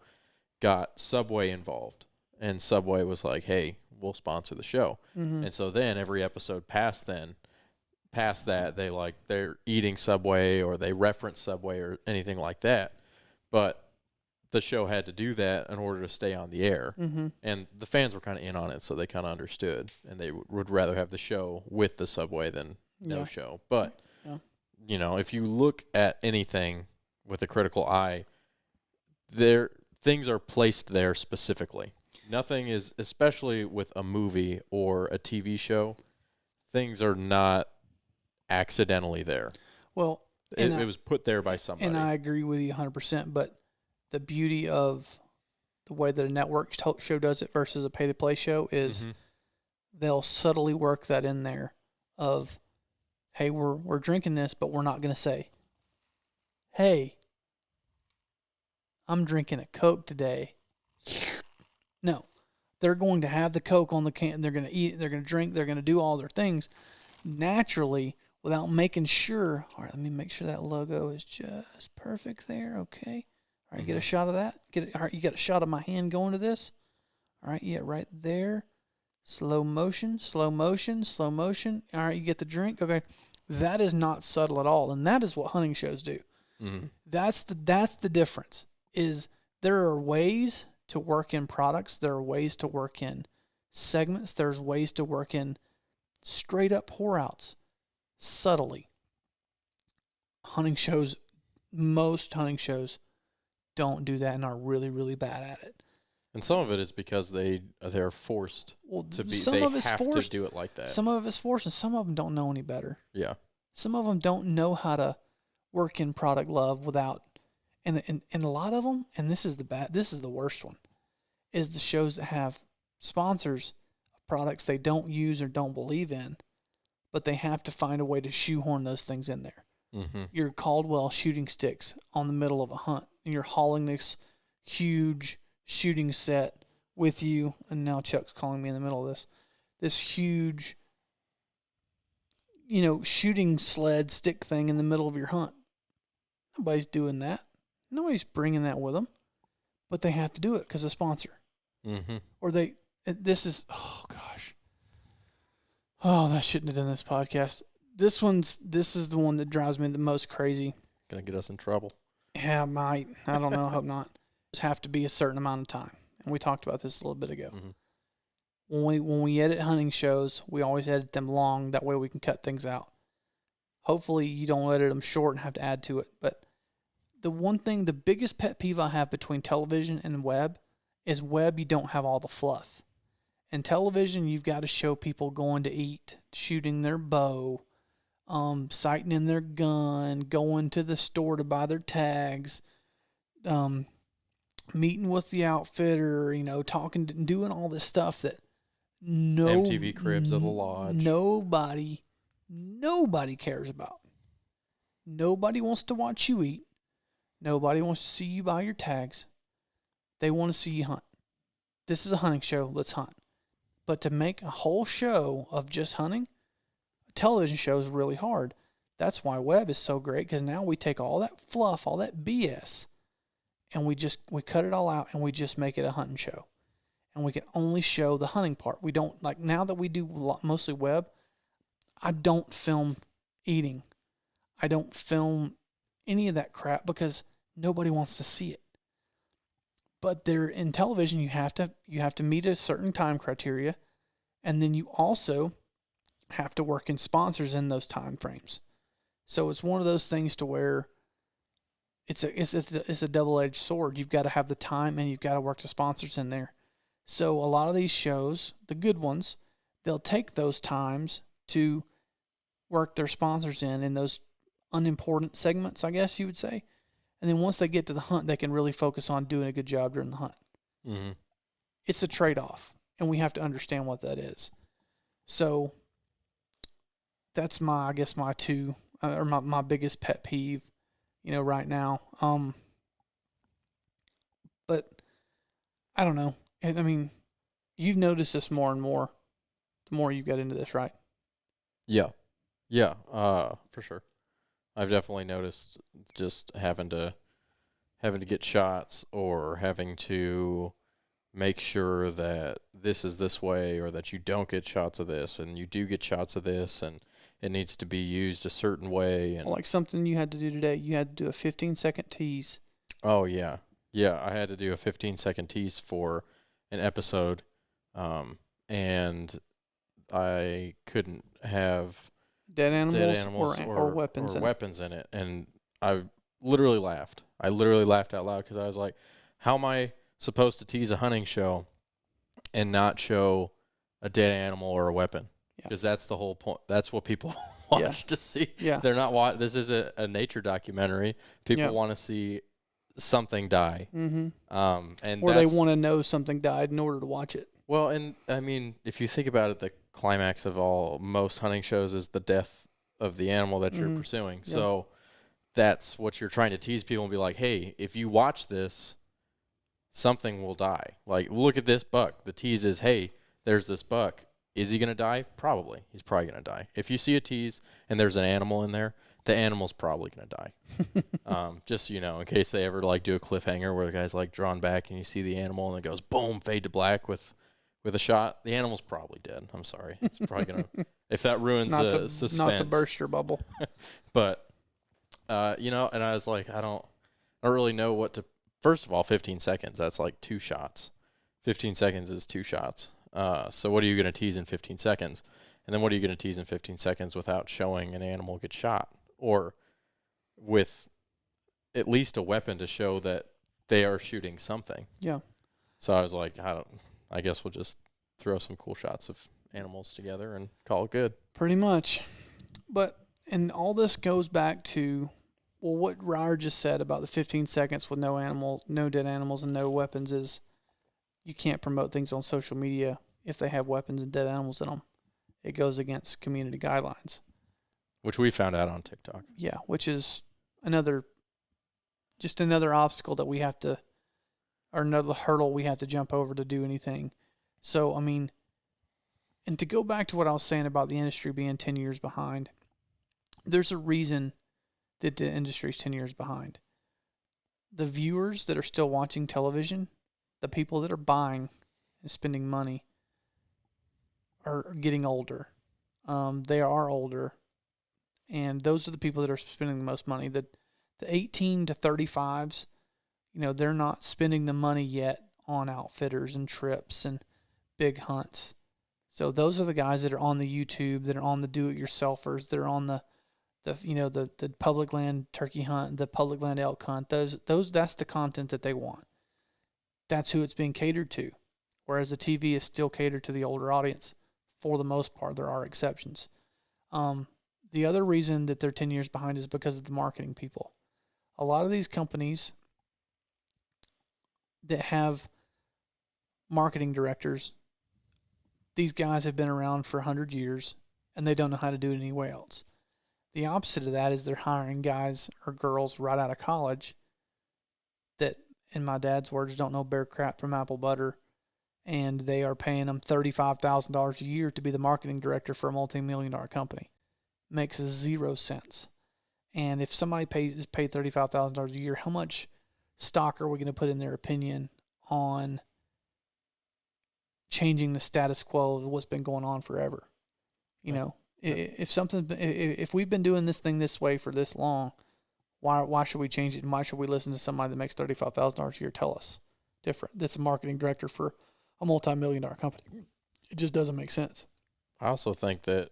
got Subway involved. And Subway was like, hey, we'll sponsor the show. Mm-hmm. And so then every episode past that, they're eating Subway or they reference Subway or anything like that. But the show had to do that in order to stay on the air. Mm-hmm. And the fans were kind of in on it, so they kind of understood. And they would rather have the show with the Subway than no show. But, you know, if you look at anything with a critical eye, things are placed there specifically. Nothing is, especially with a movie or a TV show, things are not accidentally there. Well, it was put there by somebody. And I agree with you 100%, but the beauty of the way that a network show does it versus a pay-to-play show is they'll subtly work that in there of, hey, we're drinking this, but we're not going to say, hey, I'm drinking a Coke today. No, they're going to have the Coke on the can. They're going to eat, they're going to drink, they're going to do all their things naturally without making sure. All right, let me make sure that logo is just perfect there. Okay. All right, get a shot of that. All right, you got a shot of my hand going to this. All right, yeah, right there. Slow motion, slow motion, slow motion. All right, you get the drink. Okay, that is not subtle at all, and that is what hunting shows do. Mm-hmm. That's the difference. Is there are ways to work in products. There are ways to work in segments. There's ways to work in straight up pour outs subtly. Most hunting shows don't do that and are really, really bad at it. And some of it is because they're forced to be. They have to do it like that. Some of it is forced, and some of them don't know any better. Yeah. Some of them don't know how to work in product love without, and a lot of them, and this is the worst one, is the shows that have sponsors of products they don't use or don't believe in, but they have to find a way to shoehorn those things in there. Mm-hmm. Your Caldwell shooting sticks on the middle of a hunt, and you're hauling this huge shooting set with you, and now Chuck's calling me in the middle of this huge, shooting sled stick thing in the middle of your hunt. Nobody's doing that. Nobody's bringing that with them, but they have to do it because of sponsor. Mm-hmm. Or oh gosh. Oh, that shouldn't have done this podcast. This is the one that drives me the most crazy. Gonna get us in trouble. Yeah, might. I don't know. I hope not. Just have to be a certain amount of time. And we talked about this a little bit ago. Mm-hmm. When we edit hunting shows, we always edit them long. That way we can cut things out. Hopefully you don't edit them short and have to add to it. But the biggest pet peeve I have between television and web is web, you don't have all the fluff. In television, you've got to show people going to eat, shooting their bow, sighting in their gun, going to the store to buy their tags, meeting with the outfitter, talking, doing all this stuff that MTV Cribs at the Lodge. Nobody cares about. Nobody wants to watch you eat. Nobody wants to see you buy your tags. They want to see you hunt. This is a hunting show. Let's hunt. But to make a whole show of just hunting, television show is really hard. That's why web is so great, because now we take all that fluff, all that BS, and we cut it all out and we just make it a hunting show. And we can only show the hunting part. We don't, like, now that we do mostly web, I don't film eating. I don't film any of that crap because nobody wants to see it. But there in television, you have to meet a certain time criteria, and then you also have to work in sponsors in those time frames. So it's one of those things to where it's a double-edged sword. You've got to have the time and you've got to work the sponsors in there. So a lot of these shows, the good ones, they'll take those times to work their sponsors in those unimportant segments, I guess you would say. And then once they get to the hunt, they can really focus on doing a good job during the hunt. Mm-hmm. It's a trade-off, and we have to understand what that is. So that's my two, or my biggest pet peeve, right now. But I don't know. I mean, you've noticed this more and more the more you get into this, right? Yeah, for sure. I've definitely noticed just having to get shots, or having to make sure that this is this way, or that you don't get shots of this and you do get shots of this, and it needs to be used a certain way. And like something you had to do today, you had to do a 15-second tease. Oh yeah, I had to do a 15-second tease for an episode, and I couldn't have dead animals or weapons in it. And I literally laughed. I literally laughed out loud, because I was like, how am I supposed to tease a hunting show and not show a dead animal or a weapon? Because that's the whole point. That's what people watch to see. Yeah. They're not this is a nature documentary. People want to see something die. Mm-hmm. And or they want to know something died in order to watch it. Well, and I mean, if you think about it, the climax of most hunting shows is the death of the animal that you're pursuing. Yeah. So that's what you're trying to tease people and be like, hey, if you watch this, something will die. Like, look at this buck. The tease is, hey, there's this buck. Is he going to die? Probably. He's probably going to die. If you see a tease and there's an animal in there, the animal's probably going to die. Just, in case they ever do a cliffhanger where the guy's drawn back and you see the animal and it goes boom, fade to black with a shot, the animal's probably dead. I'm sorry. It's probably going to, if that ruins the suspense. Not to burst your bubble. But, and I was like, I don't really know what to, first of all, 15 seconds, that's like 2 shots. 15 seconds is 2 shots. So what are you going to tease in 15 seconds? And then what are you going to tease in 15 seconds without showing an animal get shot? Or with at least a weapon to show that they are shooting something. Yeah. So I was like, I guess we'll just throw some cool shots of animals together and call it good. Pretty much. And all this goes back to, what Ryer just said about the 15 seconds with no dead animals and no weapons is, you can't promote things on social media if they have weapons and dead animals in them. It goes against community guidelines. Which we found out on TikTok. Yeah, which is another obstacle that we have to, or another hurdle we have to jump over to do anything. So, I mean, and to go back to what I was saying about the industry being 10 years behind, there's a reason that the industry is 10 years behind. The viewers that are still watching television, the people that are buying and spending money are getting older. They are older. And those are the people that are spending the most money. The 18 to 35s, they're not spending the money yet on outfitters and trips and big hunts. So those are the guys that are on the YouTube, that are on the do-it-yourselfers, that are on the public land turkey hunt, the public land elk hunt. That's the content that they want. That's who it's being catered to. Whereas the TV is still catered to the older audience. For the most part, there are exceptions. The other reason that they're 10 years behind is because of the marketing people. A lot of these companies that have marketing directors, these guys have been around for 100 years, and they don't know how to do it anywhere else. The opposite of that is they're hiring guys or girls right out of college that, in my dad's words, don't know bear crap from apple butter, and they are paying them $35,000 a year to be the marketing director for a multi-million-dollar company. makes 0 sense. And if somebody is paid $35,000 a year, how much stock are we going to put in their opinion on changing the status quo of what's been going on forever? You know, if we've been doing this thing this way for this long, why should we change it? And why should we listen to somebody that makes $35,000 a year tell us different? That's a marketing director for a multi-million-dollar company. It just doesn't make sense. I also think that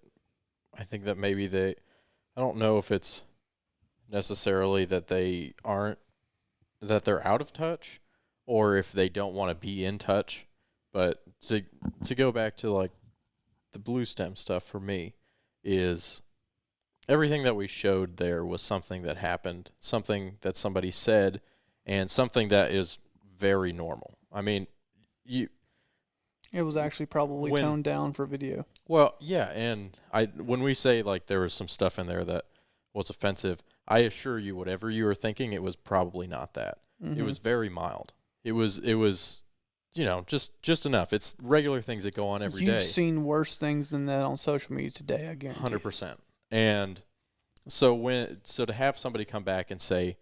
maybe I don't know if it's necessarily that they're out of touch, or if they don't want to be in touch. But to go back to like the Blue Stem stuff, for me, is everything that we showed there was something that happened, something that somebody said, and something that is very normal. I mean, it was actually probably toned down for video. Well, yeah, and when we say like there was some stuff in there that was offensive, I assure you, whatever you were thinking, it was probably not that. Mm-hmm. It was very mild. It was, you know, just enough. It's regular things that go on every day. You've seen worse things than that on social media today, I guarantee. 100%. And so to have somebody come back and say,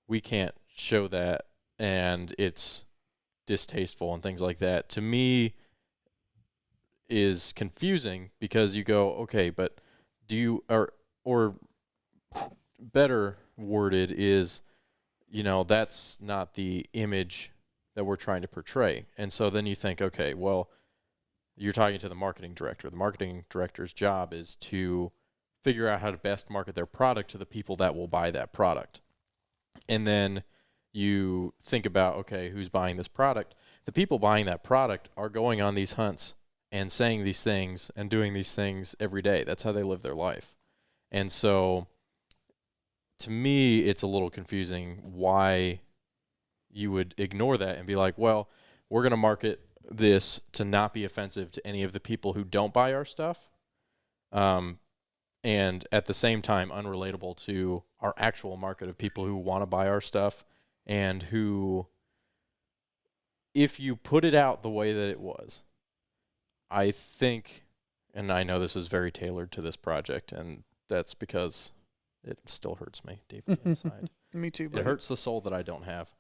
we can't show that and it's distasteful and things like that, to me is confusing, because you go, okay, but do you, or better worded is, you know, that's not the image that we're trying to portray. And so then you think, okay, well, you're talking to the marketing director. The marketing director's job is to figure out how to best market their product to the people that will buy that product. And then you think about, okay, who's buying this product? The people buying that product are going on these hunts and saying these things and doing these things every day. That's how they live their life. And so to me, it's a little confusing why you would ignore that and be like, well, we're going to market this to not be offensive to any of the people who don't buy our stuff, and at the same time unrelatable to our actual market of people who want to buy our stuff, and who, if you put it out the way that it was, I think, and I know this is very tailored to this project, and that's because it still hurts me deep inside. Me too, buddy. It hurts the soul that I don't have.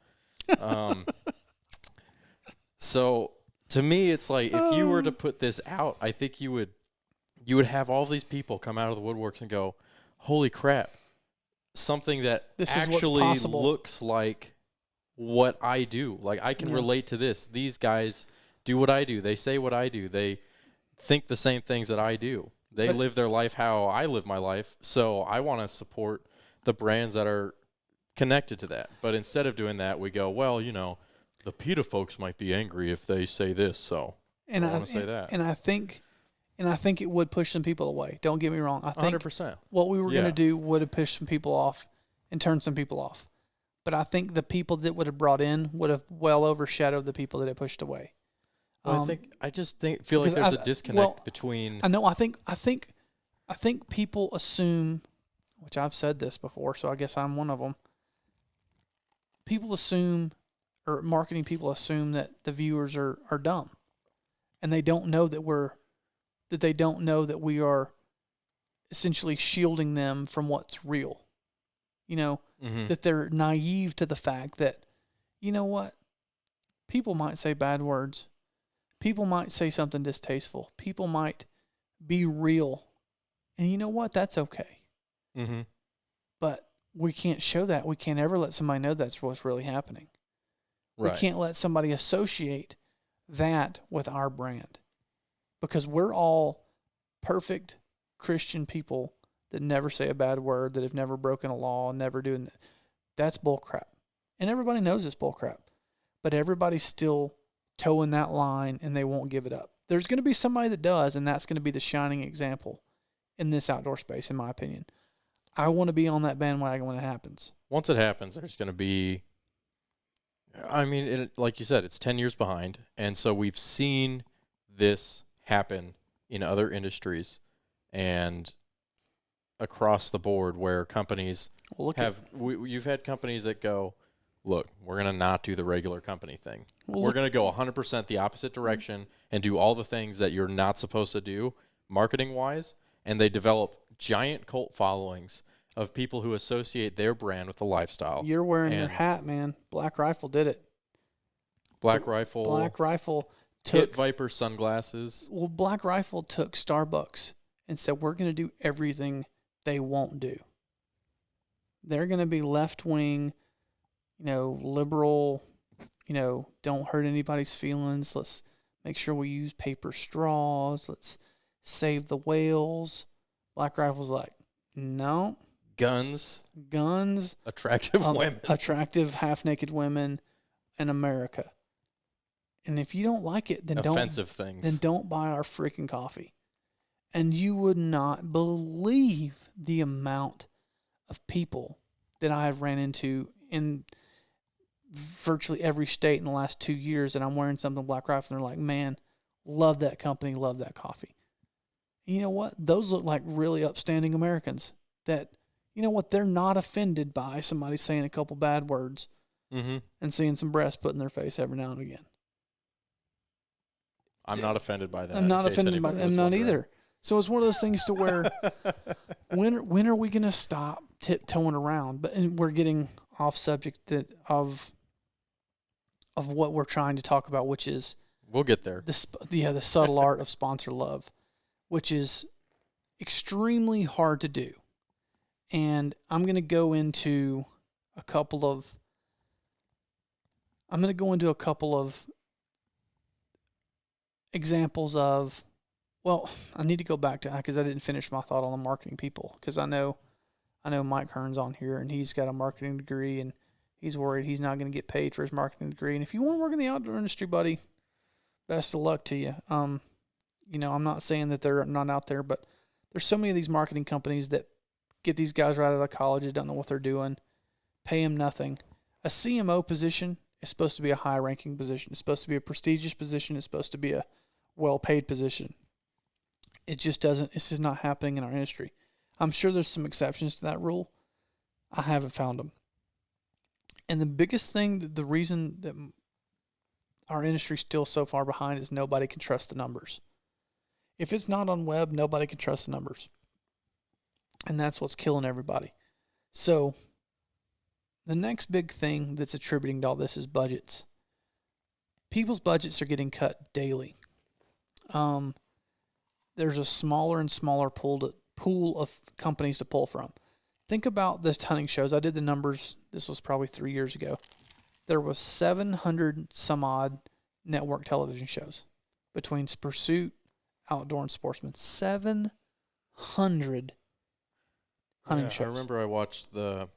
So to me, it's like, if you were to put this out, I think you would have all these people come out of the woodworks and go, holy crap, something that this actually looks like what I do. Like, I can relate to this. These guys do what I do. They say what I do. They think the same things that I do. They live their life how I live my life. So I want to support the brands that are connected to that. But instead of doing that, we go, well, you know, the PETA folks might be angry if they say this, so I want to say that. And I think it would push some people away. Don't get me wrong. I think 100%. what we were going to do would have pushed some people off and turned some people off. But I think the people that would have brought in would have well overshadowed the people that it pushed away. Well, I just feel like there's a disconnect between. I know. I think people assume, which I've said this before, so I guess I'm one of them. People assume, or marketing people assume, that the viewers are dumb, and they don't know that we are essentially shielding them from what's real. You know, that they're naive to the fact that, you know what, people might say bad words. People might say something distasteful. People might be real. And you know what? That's okay. Mm-hmm. But we can't show that. We can't ever let somebody know that's what's really happening. Right. We can't let somebody associate that with our brand. Because we're all perfect Christian people that never say a bad word, that have never broken a law, never doing that. That's bullcrap. And everybody knows it's bullcrap. But everybody's still toeing that line, and they won't give it up. There's going to be somebody that does, and that's going to be the shining example in this outdoor space, in my opinion. I want to be on that bandwagon when it happens. Once it happens, there's going to be, I mean, like you said, it's 10 years behind, and so we've seen this happen in other industries and across the board, where companies you've had companies that go, look, we're going to not do the regular company thing. We're going to go 100% the opposite direction and do all the things that you're not supposed to do marketing-wise, and they develop giant cult followings of people who associate their brand with a lifestyle. You're wearing your And hat, man. Black Rifle did it. Black Rifle, Black Rifle Hit took Viper sunglasses. well, Black Rifle took Starbucks and said, we're going to do everything they won't do. They're going to be left wing, liberal, don't hurt anybody's feelings. Let's make sure we use paper straws. Let's save the whales. Black Rifle's like, no. Guns, Guns, attractive women. attractive half-naked women in America. And if you don't like it, then Offensive things. then don't buy our freaking coffee. And you would not believe the amount of people that I have ran into in virtually every state in the last 2 years that I'm wearing something Black Rifle, and they're like, man, love that company, love that coffee. And you know what? Those look like really upstanding Americans that, they're not offended by somebody saying a couple bad words Mm-hmm. and seeing some breasts put in their face every now and again. I'm not offended by that. I'm not offended by that. I'm not either. So it's one of those things to where when are we going to stop tiptoeing around? And we're getting off subject of what we're trying to talk about, which is We'll get there. the subtle art of sponsor love, which is extremely hard to do. And I'm going to go into a couple of examples of, well, I need to go back to, because I didn't finish my thought on the marketing people, because I know Mike Hearn's on here and he's got a marketing degree and he's worried he's not going to get paid for his marketing degree. And if you want to work in the outdoor industry, buddy, best of luck to you. I'm not saying that they're not out there, but there's so many of these marketing companies that get these guys right out of college that don't know what they're doing, pay them nothing. A CMO position is supposed to be a high-ranking position. It's supposed to be a prestigious position. It's supposed to be a well-paid position. It just doesn't. This is not happening in our industry. I'm sure there's some exceptions to that rule. I haven't found them. And the biggest thing, the reason that our industry's still so far behind is nobody can trust the numbers. If it's not on web, nobody can trust the numbers. And that's what's killing everybody. So the next big thing that's attributing to all this is budgets. People's budgets are getting cut daily. There's a smaller and smaller pool of companies to pull from. Think about the hunting shows. I did the numbers. This was probably 3 years ago. There was 700 some odd network television shows between Pursuit, Outdoor, and Sportsman. 700 hunting shows. I remember I watched the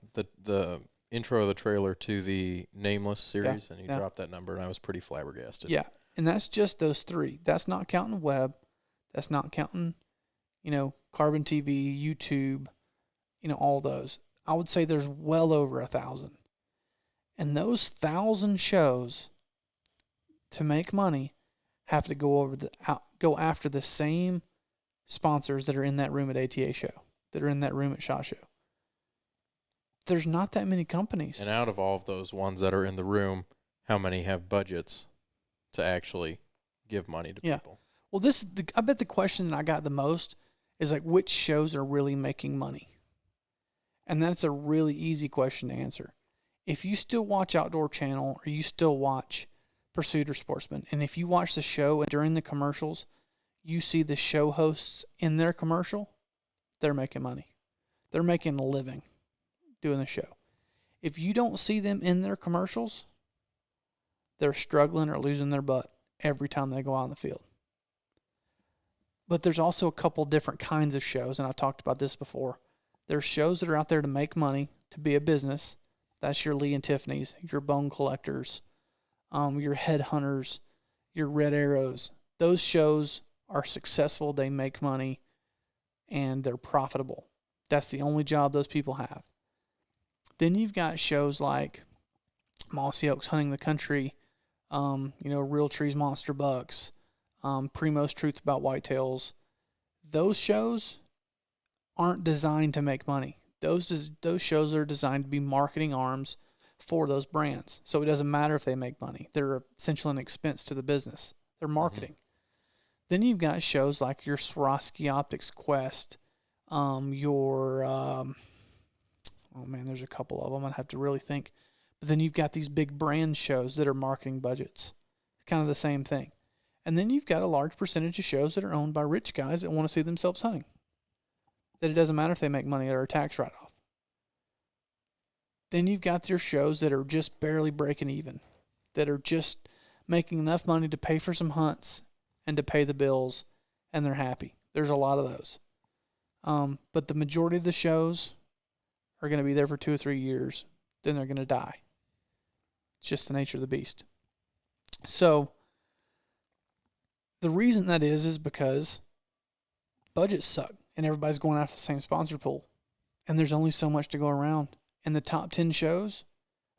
intro of the trailer to the Nameless series, and he dropped that number, and I was pretty flabbergasted. Yeah, and that's just those three. That's not counting web. That's not counting, Carbon TV, YouTube, all those. I would say there's well over 1,000. And those 1,000 shows, to make money, have to go after the same sponsors that are in that room at ATA Show, that are in that room at SHOT Show. There's not that many companies. And out of all of those ones that are in the room, how many have budgets to actually give money to people? Well, I bet the question that I got the most is like, which shows are really making money? And that's a really easy question to answer. If you still watch Outdoor Channel or you still watch Pursuit or Sportsman, and if you watch the show and during the commercials, you see the show hosts in their commercial, they're making money. They're making a living doing the show. If you don't see them in their commercials, they're struggling or losing their butt every time they go out in the field. But there's also a couple different kinds of shows, and I've talked about this before. There's shows that are out there to make money, to be a business. That's your Lee and Tiffany's, your Bone Collectors, your Headhunters, your Red Arrows. Those shows are successful, they make money, and they're profitable. That's the only job those people have. Then you've got shows like Mossy Oaks Hunting the Country, Real Trees Monster Bucks, Primo's Truth About Whitetails. Those shows aren't designed to make money. Those shows are designed to be marketing arms for those brands. So it doesn't matter if they make money. They're essentially an expense to the business. They're marketing. Mm-hmm. Then you've got shows like your Swarovski Optics Quest, Oh man, there's a couple of them. I'd have to really think. But then you've got these big brand shows that are marketing budgets. It's kind of the same thing. And then you've got a large percentage of shows that are owned by rich guys that want to see themselves hunting. That it doesn't matter if they make money or a tax write-off. Then you've got your shows that are just barely breaking even, that are just making enough money to pay for some hunts and to pay the bills, and they're happy. There's a lot of those. But the majority of the shows are going to be there for 2 or 3 years. Then they're going to die. It's just the nature of the beast. So the reason that is because budgets suck and everybody's going after the same sponsor pool. And there's only so much to go around. And the top 10 shows,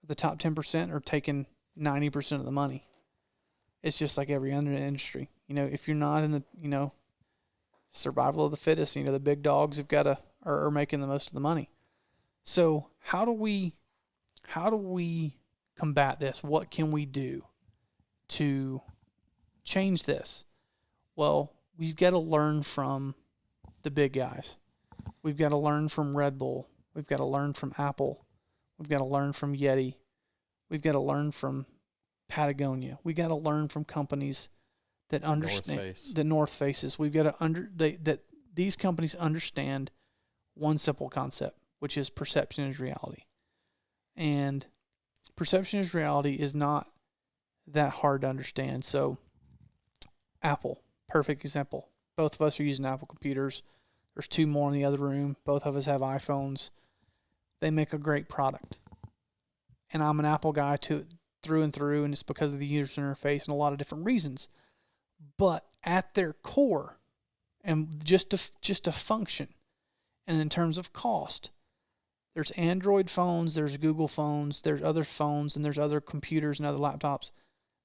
the top 10% are taking 90% of the money. It's just like every other industry. You know, if you're not in the, survival of the fittest, the big dogs have got to are making the most of the money. So how do we combat this? What can we do to change this? Well, we've got to learn from the big guys. We've got to learn from Red Bull. We've got to learn from Apple. We've got to learn from Yeti. We've got to learn from Patagonia. We got to learn from companies that understand the North Faces. We've got to that these companies understand one simple concept, which is perception is reality. And perception is reality is not that hard to understand. So Apple, perfect example. Both of us are using Apple computers. There's 2 more in the other room. Both of us have iPhones. They make a great product. And I'm an Apple guy through and through, and it's because of the user interface and a lot of different reasons. But at their core, and just to function, and in terms of cost, there's Android phones, there's Google phones, there's other phones, and there's other computers and other laptops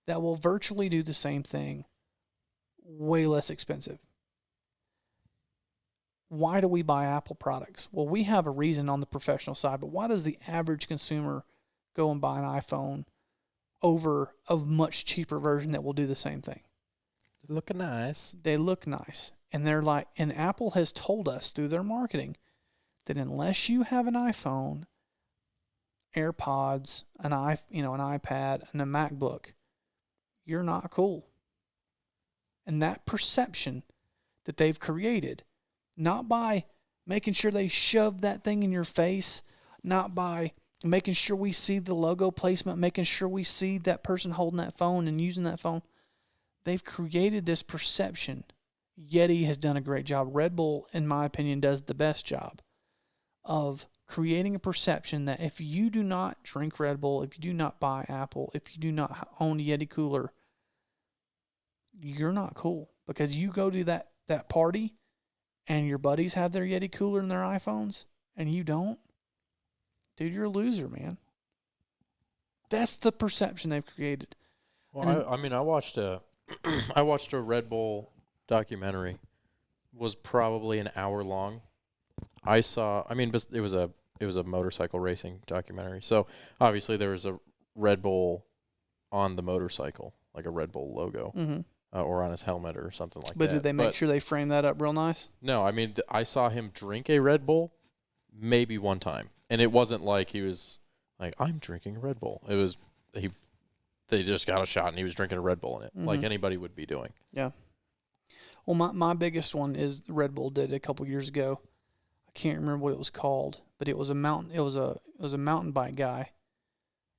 that will virtually do the same thing, way less expensive. Why do we buy Apple products? Well, we have a reason on the professional side, but why does the average consumer go and buy an iPhone over a much cheaper version that will do the same thing? Looking nice. They look nice. And they're like, and Apple has told us through their marketing that unless you have an iPhone, AirPods, an iPad, and a MacBook, you're not cool. And that perception that they've created, not by making sure they shove that thing in your face, not by making sure we see the logo placement, making sure we see that person holding that phone and using that phone, they've created this perception. Yeti has done a great job. Red Bull, in my opinion, does the best job of creating a perception that if you do not drink Red Bull, if you do not buy Apple, if you do not own a Yeti cooler, you're not cool. Because you go to that party and your buddies have their Yeti cooler and their iPhones and you don't, dude, you're a loser, man. That's the perception they've created. Well, I watched a I watched a Red Bull documentary. It was probably an hour long. It was a motorcycle racing documentary. So obviously there was a Red Bull on the motorcycle, like a Red Bull logo, or on his helmet or something like that. But did they make sure they framed that up real nice? No, I saw him drink a Red Bull maybe one time, and it wasn't like he was like, I'm drinking a Red Bull. It was they just got a shot and he was drinking a Red Bull in it, like anybody would be doing. Yeah. Well, my biggest one is Red Bull did a couple years ago. I can't remember what it was called, but it was a mountain. It was a mountain bike guy,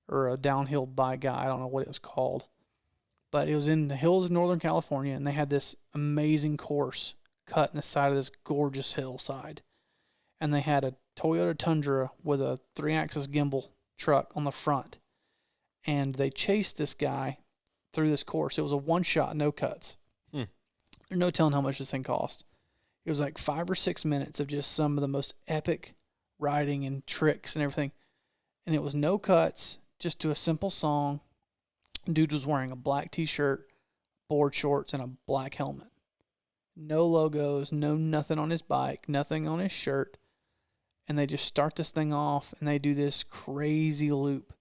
or a downhill bike guy. I don't know what it was called, but it was in the hills of Northern California, and they had this amazing course cut in the side of this gorgeous hillside, and they had a Toyota Tundra with a 3-axis gimbal truck on the front, and they chased this guy through this course. It was a one-shot, no cuts. There's no telling how much this thing cost. It was like 5 or 6 minutes of just some of the most epic riding and tricks and everything. And it was no cuts, just to a simple song. Dude was wearing a black t-shirt, board shorts, and a black helmet. No logos, no nothing on his bike, nothing on his shirt. And they just start this thing off, and they do this crazy loop.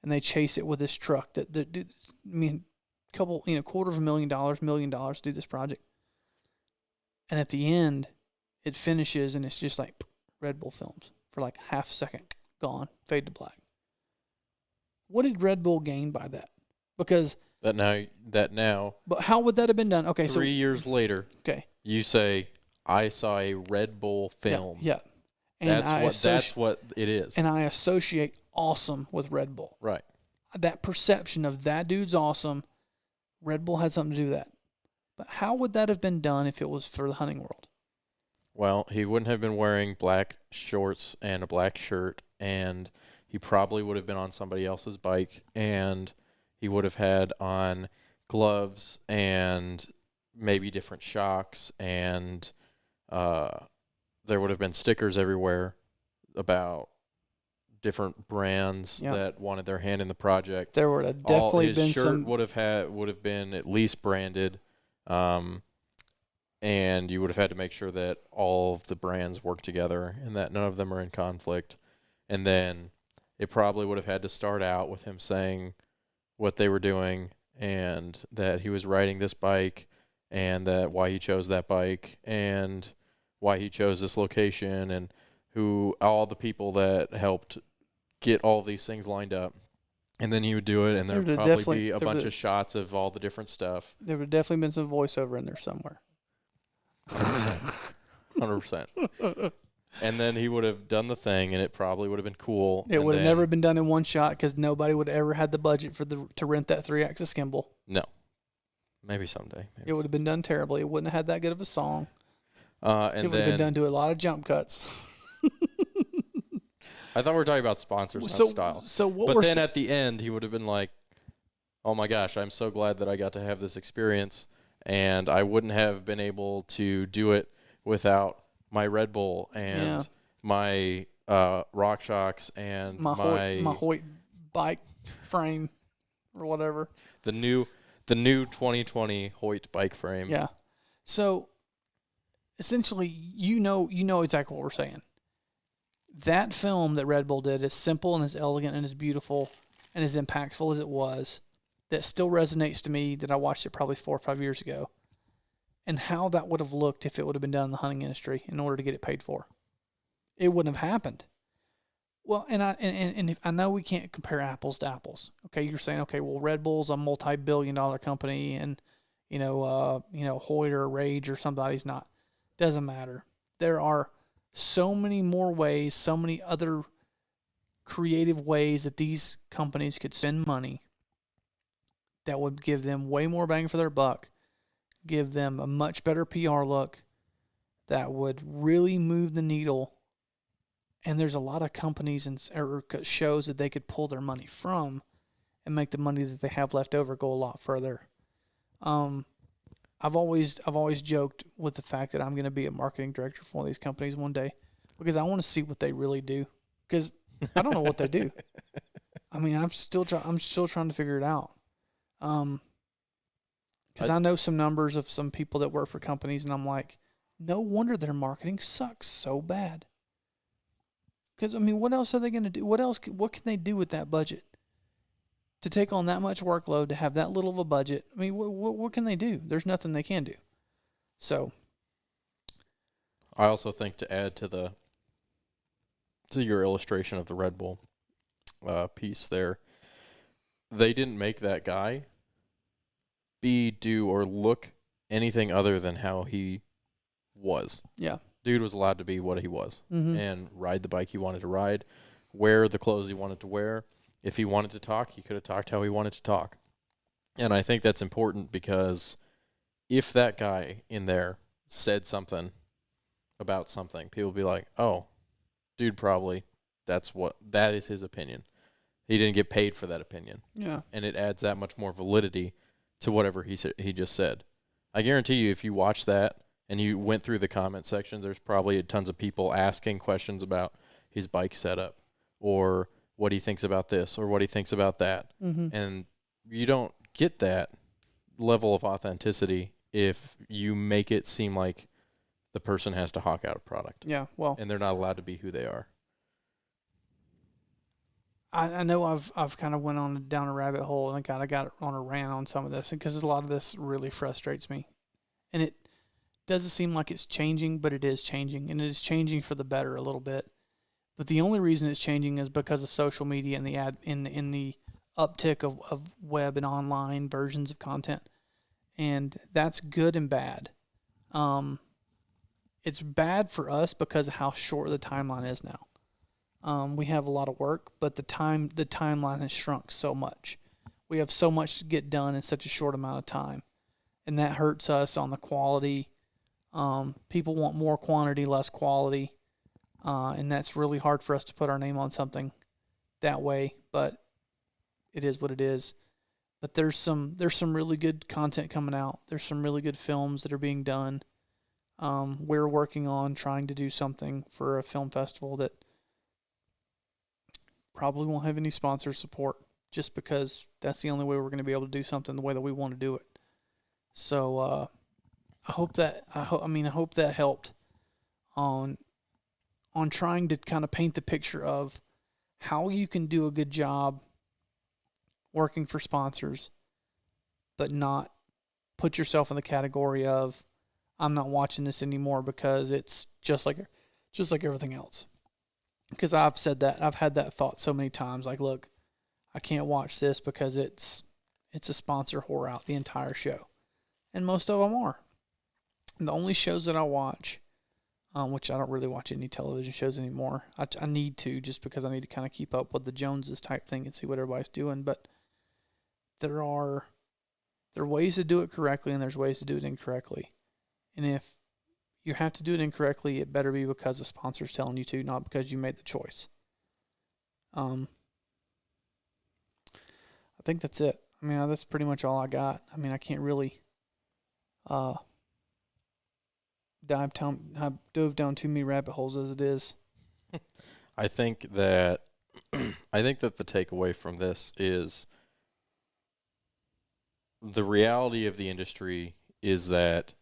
And they chase it with this truck $250,000, $1 million to do this project. And at the end, it finishes and it's just like Red Bull films for like half a second, gone, fade to black. What did Red Bull gain by that? Because That now, but how would that have been done? Okay, 3 years later, okay, you say, I saw a Red Bull film. yeah. And That's what it is. And I associate awesome with Red Bull. Right. That perception of that dude's awesome, Red Bull had something to do with that. But how would that have been done if it was for the hunting world? Well, he wouldn't have been wearing black shorts and a black shirt, and he probably would have been on somebody else's bike, and he would have had on gloves and maybe different shocks, and there would have been stickers everywhere about different brands that wanted their hand in the project. There would have definitely been his shirt some. would have been at least branded, and you would have had to make sure that all of the brands work together and that none of them are in conflict. And then it probably would have had to start out with him saying what they were doing and that he was riding this bike and that why he chose that bike and why he chose this location and who all the people that helped get all these things lined up. And then he would do it, and there would probably be a bunch of shots of all the different stuff. There would have definitely been some voiceover in there somewhere. 100%. And then he would have done the thing, and it probably would have been cool. It would have never been done in one shot because nobody would ever had the budget to rent that 3-axis gimbal. No. Maybe someday. It would have been done terribly. It wouldn't have had that good of a song. And it would have been done to a lot of jump cuts. I thought we were talking about sponsors, not style. But then at the end, he would have been like, oh my gosh, I'm so glad that I got to have this experience, and I wouldn't have been able to do it without my Red Bull and my RockShox and my Hoyt bike frame or whatever. The new 2020 Hoyt bike frame. Yeah. So essentially, you know exactly what we're saying. That film that Red Bull did, as simple and as elegant and as beautiful and as impactful as it was, that still resonates to me that I watched it probably 4 or 5 years ago, and how that would have looked if it would have been done in the hunting industry in order to get it paid for. It wouldn't have happened. Well, and I know we can't compare apples to apples. Okay, you're saying, okay, well, Red Bull's a multi-billion-dollar company, and Hoyt or Rage or somebody's not. Doesn't matter. There are so many more ways, so many other creative ways that these companies could spend money that would give them way more bang for their buck, give them a much better PR look, that would really move the needle. And there's a lot of companies and or shows that they could pull their money from and make the money that they have left over go a lot further. I've always joked with the fact that I'm going to be a marketing director for one of these companies one day because I want to see what they really do, because I don't know what they do. I mean, I'm still trying to figure it out. Because I know some numbers of some people that work for companies, and I'm like, no wonder their marketing sucks so bad. Because I mean, what else are they going to do? What can they do with that budget? To take on that much workload, to have that little of a budget, I mean, what can they do? There's nothing they can do. So, I also think to add to your illustration of the Red Bull piece there, they didn't make that guy be, do, or look anything other than how he was. Yeah. Dude was allowed to be what he was and ride the bike he wanted to ride, wear the clothes he wanted to wear. If he wanted to talk, he could have talked how he wanted to talk. And I think that's important because if that guy in there said something about something, people would be like, oh, dude, probably that is his opinion. He didn't get paid for that opinion. Yeah. And it adds that much more validity to whatever he just said. I guarantee you, if you watch that and you went through the comment sections, there's probably tons of people asking questions about his bike setup or what he thinks about this or what he thinks about that. Mm-hmm. And you don't get that level of authenticity if you make it seem like the person has to hawk out a product. Yeah, well. And they're not allowed to be who they are. I know I've kind of down a rabbit hole, and I got on a rant on some of this because a lot of this really frustrates me. And doesn't seem like it's changing, but it is changing, and it is changing for the better a little bit. But the only reason it's changing is because of social media and the in the uptick of web and online versions of content, and that's good and bad. It's bad for us because of how short the timeline is now. We have a lot of work, but the timeline has shrunk so much. We have so much to get done in such a short amount of time, and that hurts us on the quality. People want more quantity, less quality, and that's really hard for us to put our name on something that way. But it is what it is. But there's some really good content coming out. There's some really good films that are being done. We're working on trying to do something for a film festival that probably won't have any sponsor support, just because that's the only way we're going to be able to do something the way that we want to do it. So I hope that helped on trying to kind of paint the picture of how you can do a good job working for sponsors, but not put yourself in the category of, I'm not watching this anymore because it's just like everything else. Because I've said that, I've had that thought so many times. Like, look, I can't watch this because it's a sponsor whore out the entire show, and most of them are. And the only shows that I watch, which I don't really watch any television shows anymore. I need to, just because I need to kind of keep up with the Joneses type thing and see what everybody's doing. But there are ways to do it correctly, and there's ways to do it incorrectly. And if you have to do it incorrectly, it better be because the sponsor's telling you to, not because you made the choice. I think that's it. I mean, that's pretty much all I got. I mean, I can't really I dove down too many rabbit holes as it is. I think that the takeaway from this is the reality of the industry is that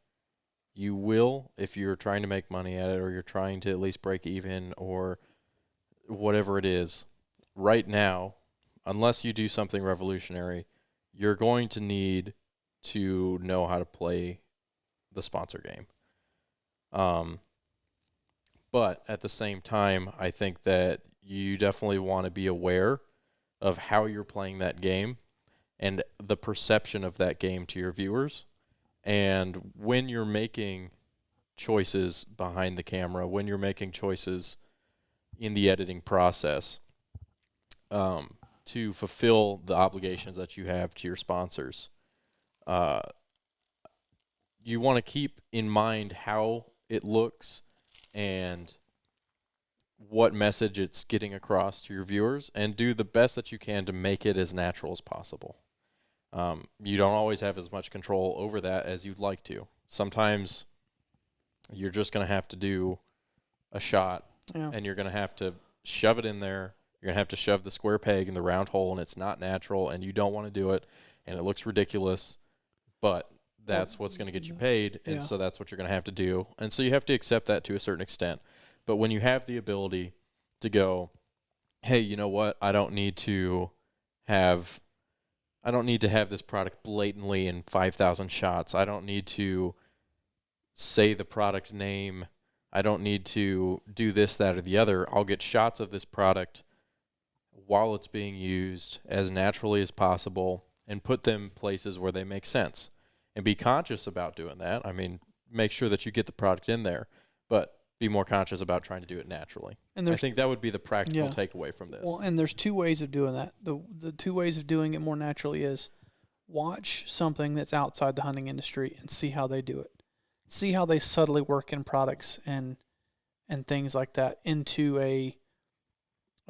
you will, if you're trying to make money at it, or you're trying to at least break even, or whatever it is, right now, unless you do something revolutionary, you're going to need to know how to play the sponsor game. But at the same time, I think that you definitely want to be aware of how you're playing that game and the perception of that game to your viewers. And when you're making choices behind the camera, when you're making choices in the editing process, to fulfill the obligations that you have to your sponsors, you want to keep in mind how it looks and what message it's getting across to your viewers, and do the best that you can to make it as natural as possible. You don't always have as much control over that as you'd like to. Sometimes you're just going to have to do a shot, and you're going to have to shove it in there. You're going to have to shove the square peg in the round hole, and it's not natural, and you don't want to do it, and it looks ridiculous, but that's what's going to get you paid, and so that's what you're going to have to do. And so you have to accept that to a certain extent. But when you have the ability to go, hey, you know what? I don't need to have this product blatantly in 5,000 shots. I don't need to say the product name. I don't need to do this, that, or the other. I'll get shots of this product while it's being used as naturally as possible and put them places where they make sense. And be conscious about doing that. I mean, make sure that you get the product in there, but be more conscious about trying to do it naturally. And I think that would be the practical takeaway from this. Well, and there's two ways of doing that. The two ways of doing it more naturally is watch something that's outside the hunting industry and see how they do it. See how they subtly work in products and things like that into a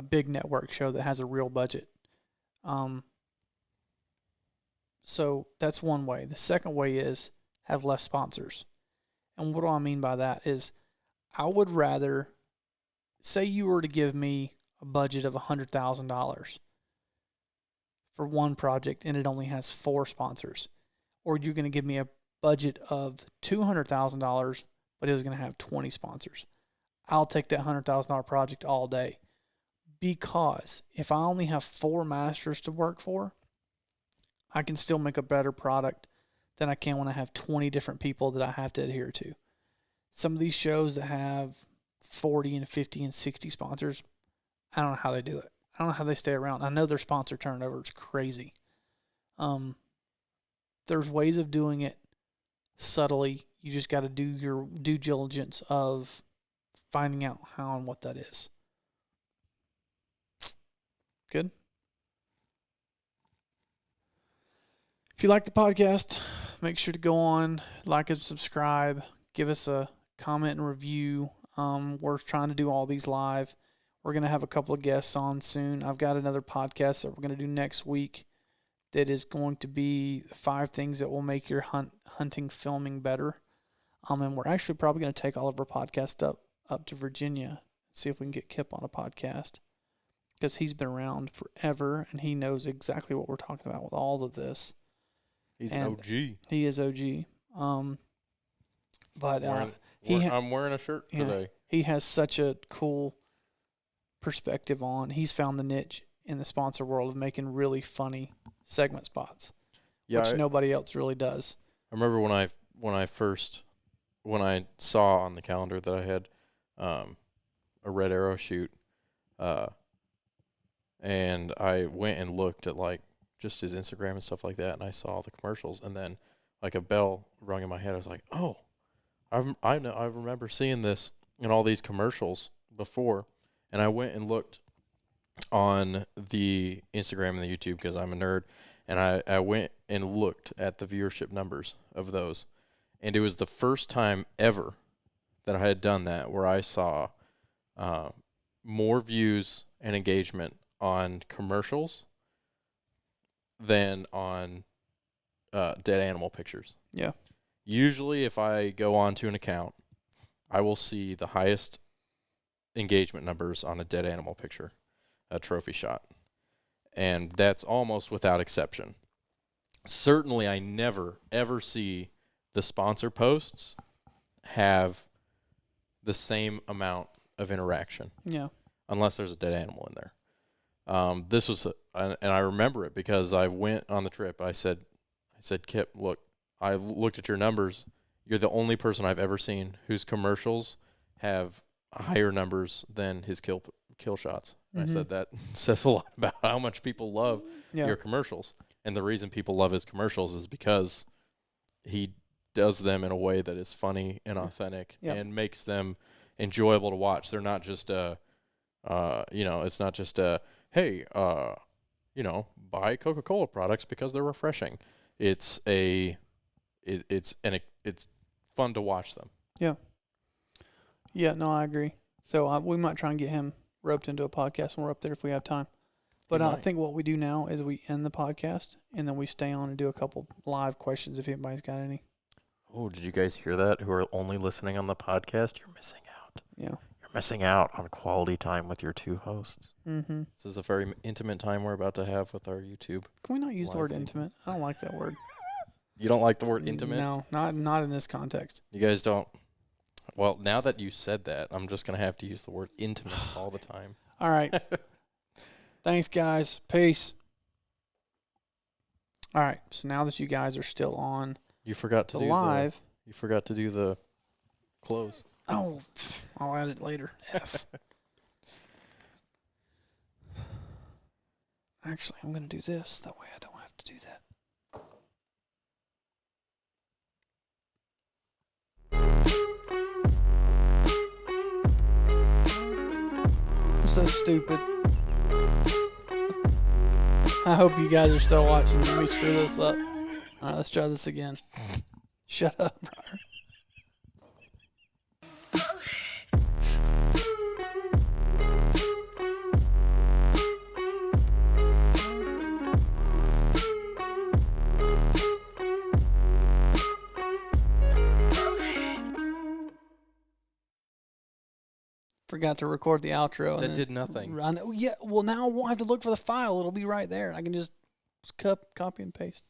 big network show that has a real budget. So that's one way. The second way is have less sponsors. And what do I mean by that is I would rather, say you were to give me a budget of $100,000 for one project and it only has 4 sponsors, or you're going to give me a budget of $200,000 but it was going to have 20 sponsors. I'll take that $100,000 project all day, because if I only have 4 masters to work for, I can still make a better product than I can when I have 20 different people that I have to adhere to. some of these shows that have 40 and 50 and 60 sponsors, I don't know how they do it. I don't know how they stay around. I know their sponsor turnover is crazy. There's ways of doing it subtly. You just got to do your due diligence of finding out how and what that is. Good. If you like the podcast, make sure to go on, like and subscribe. Give us a comment and review. We're trying to do all these live. We're going to have a couple of guests on soon. I've got another podcast that we're going to do next week that is going to be 5 things that will make your hunting filming better. And we're actually probably going to take all of our podcasts up to Virginia, see if we can get Kip on a podcast, because he's been around forever and he knows exactly what we're talking about with all of this. He's an OG. He is OG. But I'm wearing a shirt today. He has such a cool perspective on. He's found the niche in the sponsor world of making really funny segment spots, which nobody else really does. I remember when I saw on the calendar that I had a Red Arrow shoot, and I went and looked at like just his Instagram and stuff like that, and I saw the commercials, and then like a bell rung in my head. I was like, oh, I remember seeing this in all these commercials before, and I went and looked on the Instagram and the YouTube because I'm a nerd, and I went and looked at the viewership numbers of those, and it was the first time ever that I had done that where I saw more views and engagement on commercials than on dead animal pictures. Yeah. Usually if I go onto an account, I will see the highest engagement numbers on a dead animal picture, a trophy shot. And that's almost without exception. Certainly I never, ever see the sponsor posts have the same amount of interaction. Yeah. Unless there's a dead animal in there. This was, and I remember it because I went on the trip. I said, Kip, look, I looked at your numbers. You're the only person I've ever seen whose commercials have higher numbers than his kill shots. And I said that says a lot about how much people love your commercials. And the reason people love his commercials is because he does them in a way that is funny and authentic and makes them enjoyable to watch. They're not just it's not just hey, buy Coca-Cola products because they're refreshing. It's fun to watch them. Yeah. Yeah, no, I agree. So we might try and get him roped into a podcast when we're up there if we have time. But I think what we do now is we end the podcast and then we stay on and do a couple live questions if anybody's got any. Oh, did you guys hear that? Who are only listening on the podcast? You're missing out. Yeah. You're missing out on quality time with your 2 hosts. Mm-hmm. This is a very intimate time we're about to have with our YouTube. Can we not use the word intimate? I don't like that word. You don't like the word intimate? No, not in this context. You guys don't? Well, now that you said that, I'm just going to have to use the word intimate all the time. All right. Thanks, guys. Peace. All right. So now that you guys are still on you forgot to do live. You forgot to do the close. Oh, I'll add it later. F. Actually, I'm going to do this. That way I don't have to do that. I'm so stupid. I hope you guys are still watching. Let me screw this up. All right, let's try this again. Shut up, Brian. Forgot to record the outro. That did nothing. Yeah, well, now I won't have to look for the file. It'll be right there. I can just copy and paste.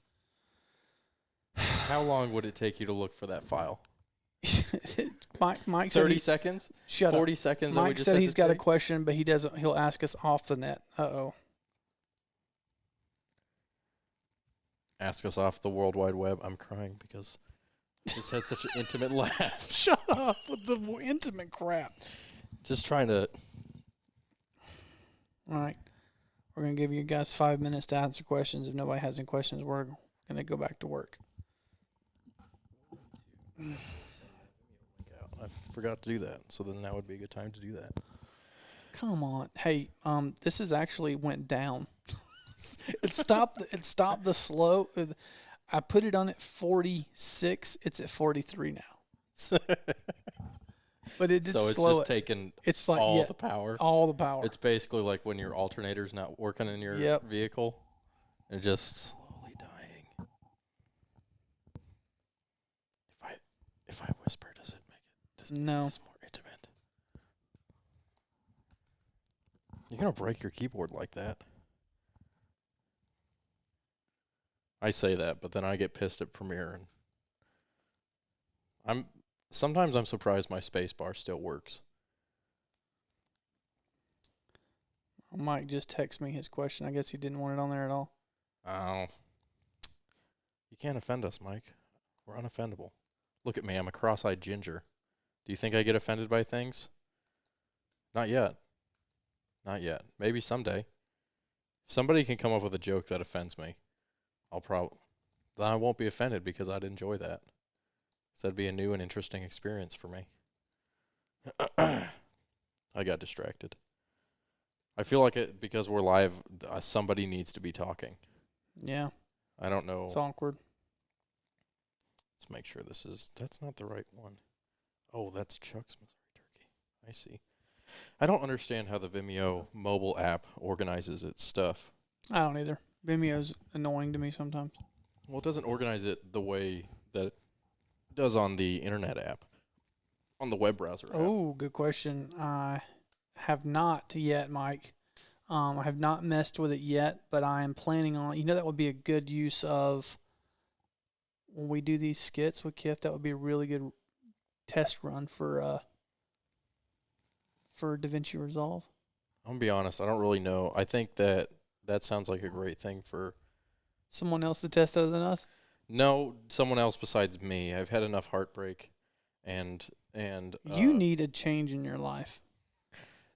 How long would it take you to look for that file? Mike 30 seconds? Shut 40 up. seconds? Mike said he's got a question, but he'll ask us off the net. Uh-oh. Ask us off the World Wide Web. I'm crying because Just had such an intimate laugh. Shut up with the intimate crap. Just trying to. All right. We're going to give you guys 5 minutes to answer questions. If nobody has any questions, we're going to go back to work. I forgot to do that, so then that would be a good time to do that. Come on. Hey, this is actually went down. It stopped the slow. I put it on at 46. It's at 43 now. But it did So it's slow just it. taking It's like all the power. all the power. It's basically like when your alternator's not working in your Yep. vehicle. It's just slowly dying. If I whisper, does it make it? Does No. Is this more intimate? You're gonna break your keyboard like that. I say that, but then I get pissed at Premiere, and sometimes I'm surprised my space bar still works. Mike just texted me his question. I guess he didn't want it on there at all. Oh. You can't offend us, Mike. We're unoffendable. Look at me, I'm a cross-eyed ginger. Do you think I get offended by things? Not yet. Not yet. Maybe someday. If somebody can come up with a joke that offends me, then I won't be offended because I'd enjoy that. So that'd be a new and interesting experience for me. I got distracted. I feel like because we're live, somebody needs to be talking. Yeah, I don't know. it's awkward. Let's make sure that's not the right one. Oh, that's Chuck's Missouri Turkey. I see. I don't understand how the Vimeo mobile app organizes its stuff. I don't either. Vimeo's annoying to me sometimes. Well, it doesn't organize it the way that it does on the internet app, on the web browser app. Oh, good question. I have not yet, Mike. I have not messed with it yet, but I am planning on. That would be a good use of when we do these skits with Kif. That would be a really good test run for DaVinci Resolve. I'm gonna be honest. I don't really know. I think that sounds like a great thing for Someone else to test other than us. no someone else besides me. I've had enough heartbreak, and You need a change in your life.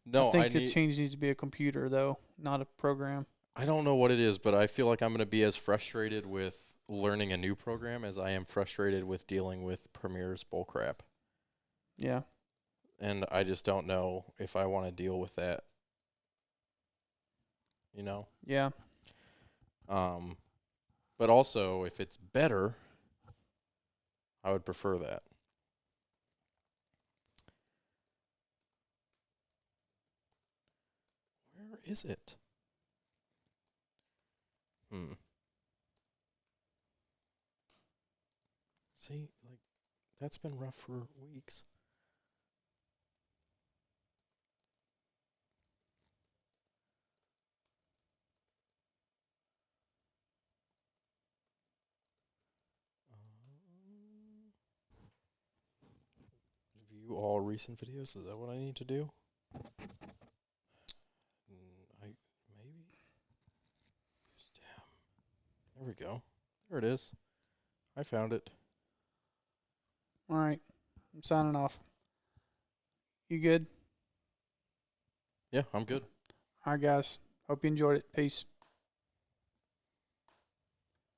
no. I think the change needs to be a computer, though, not a program. I don't know what it is, but I feel like I'm going to be as frustrated with learning a new program as I am frustrated with dealing with Premiere's bullcrap. Yeah. And I just don't know if I want to deal with that. Yeah. But also, if it's better, I would prefer that. Where is it? See, like, that's been rough for weeks. View all recent videos. Is that what I need to do? Maybe. Damn. There we go. There it is. I found it. All right. I'm signing off. You good? Yeah, I'm good. All right, guys. Hope you enjoyed it. Peace.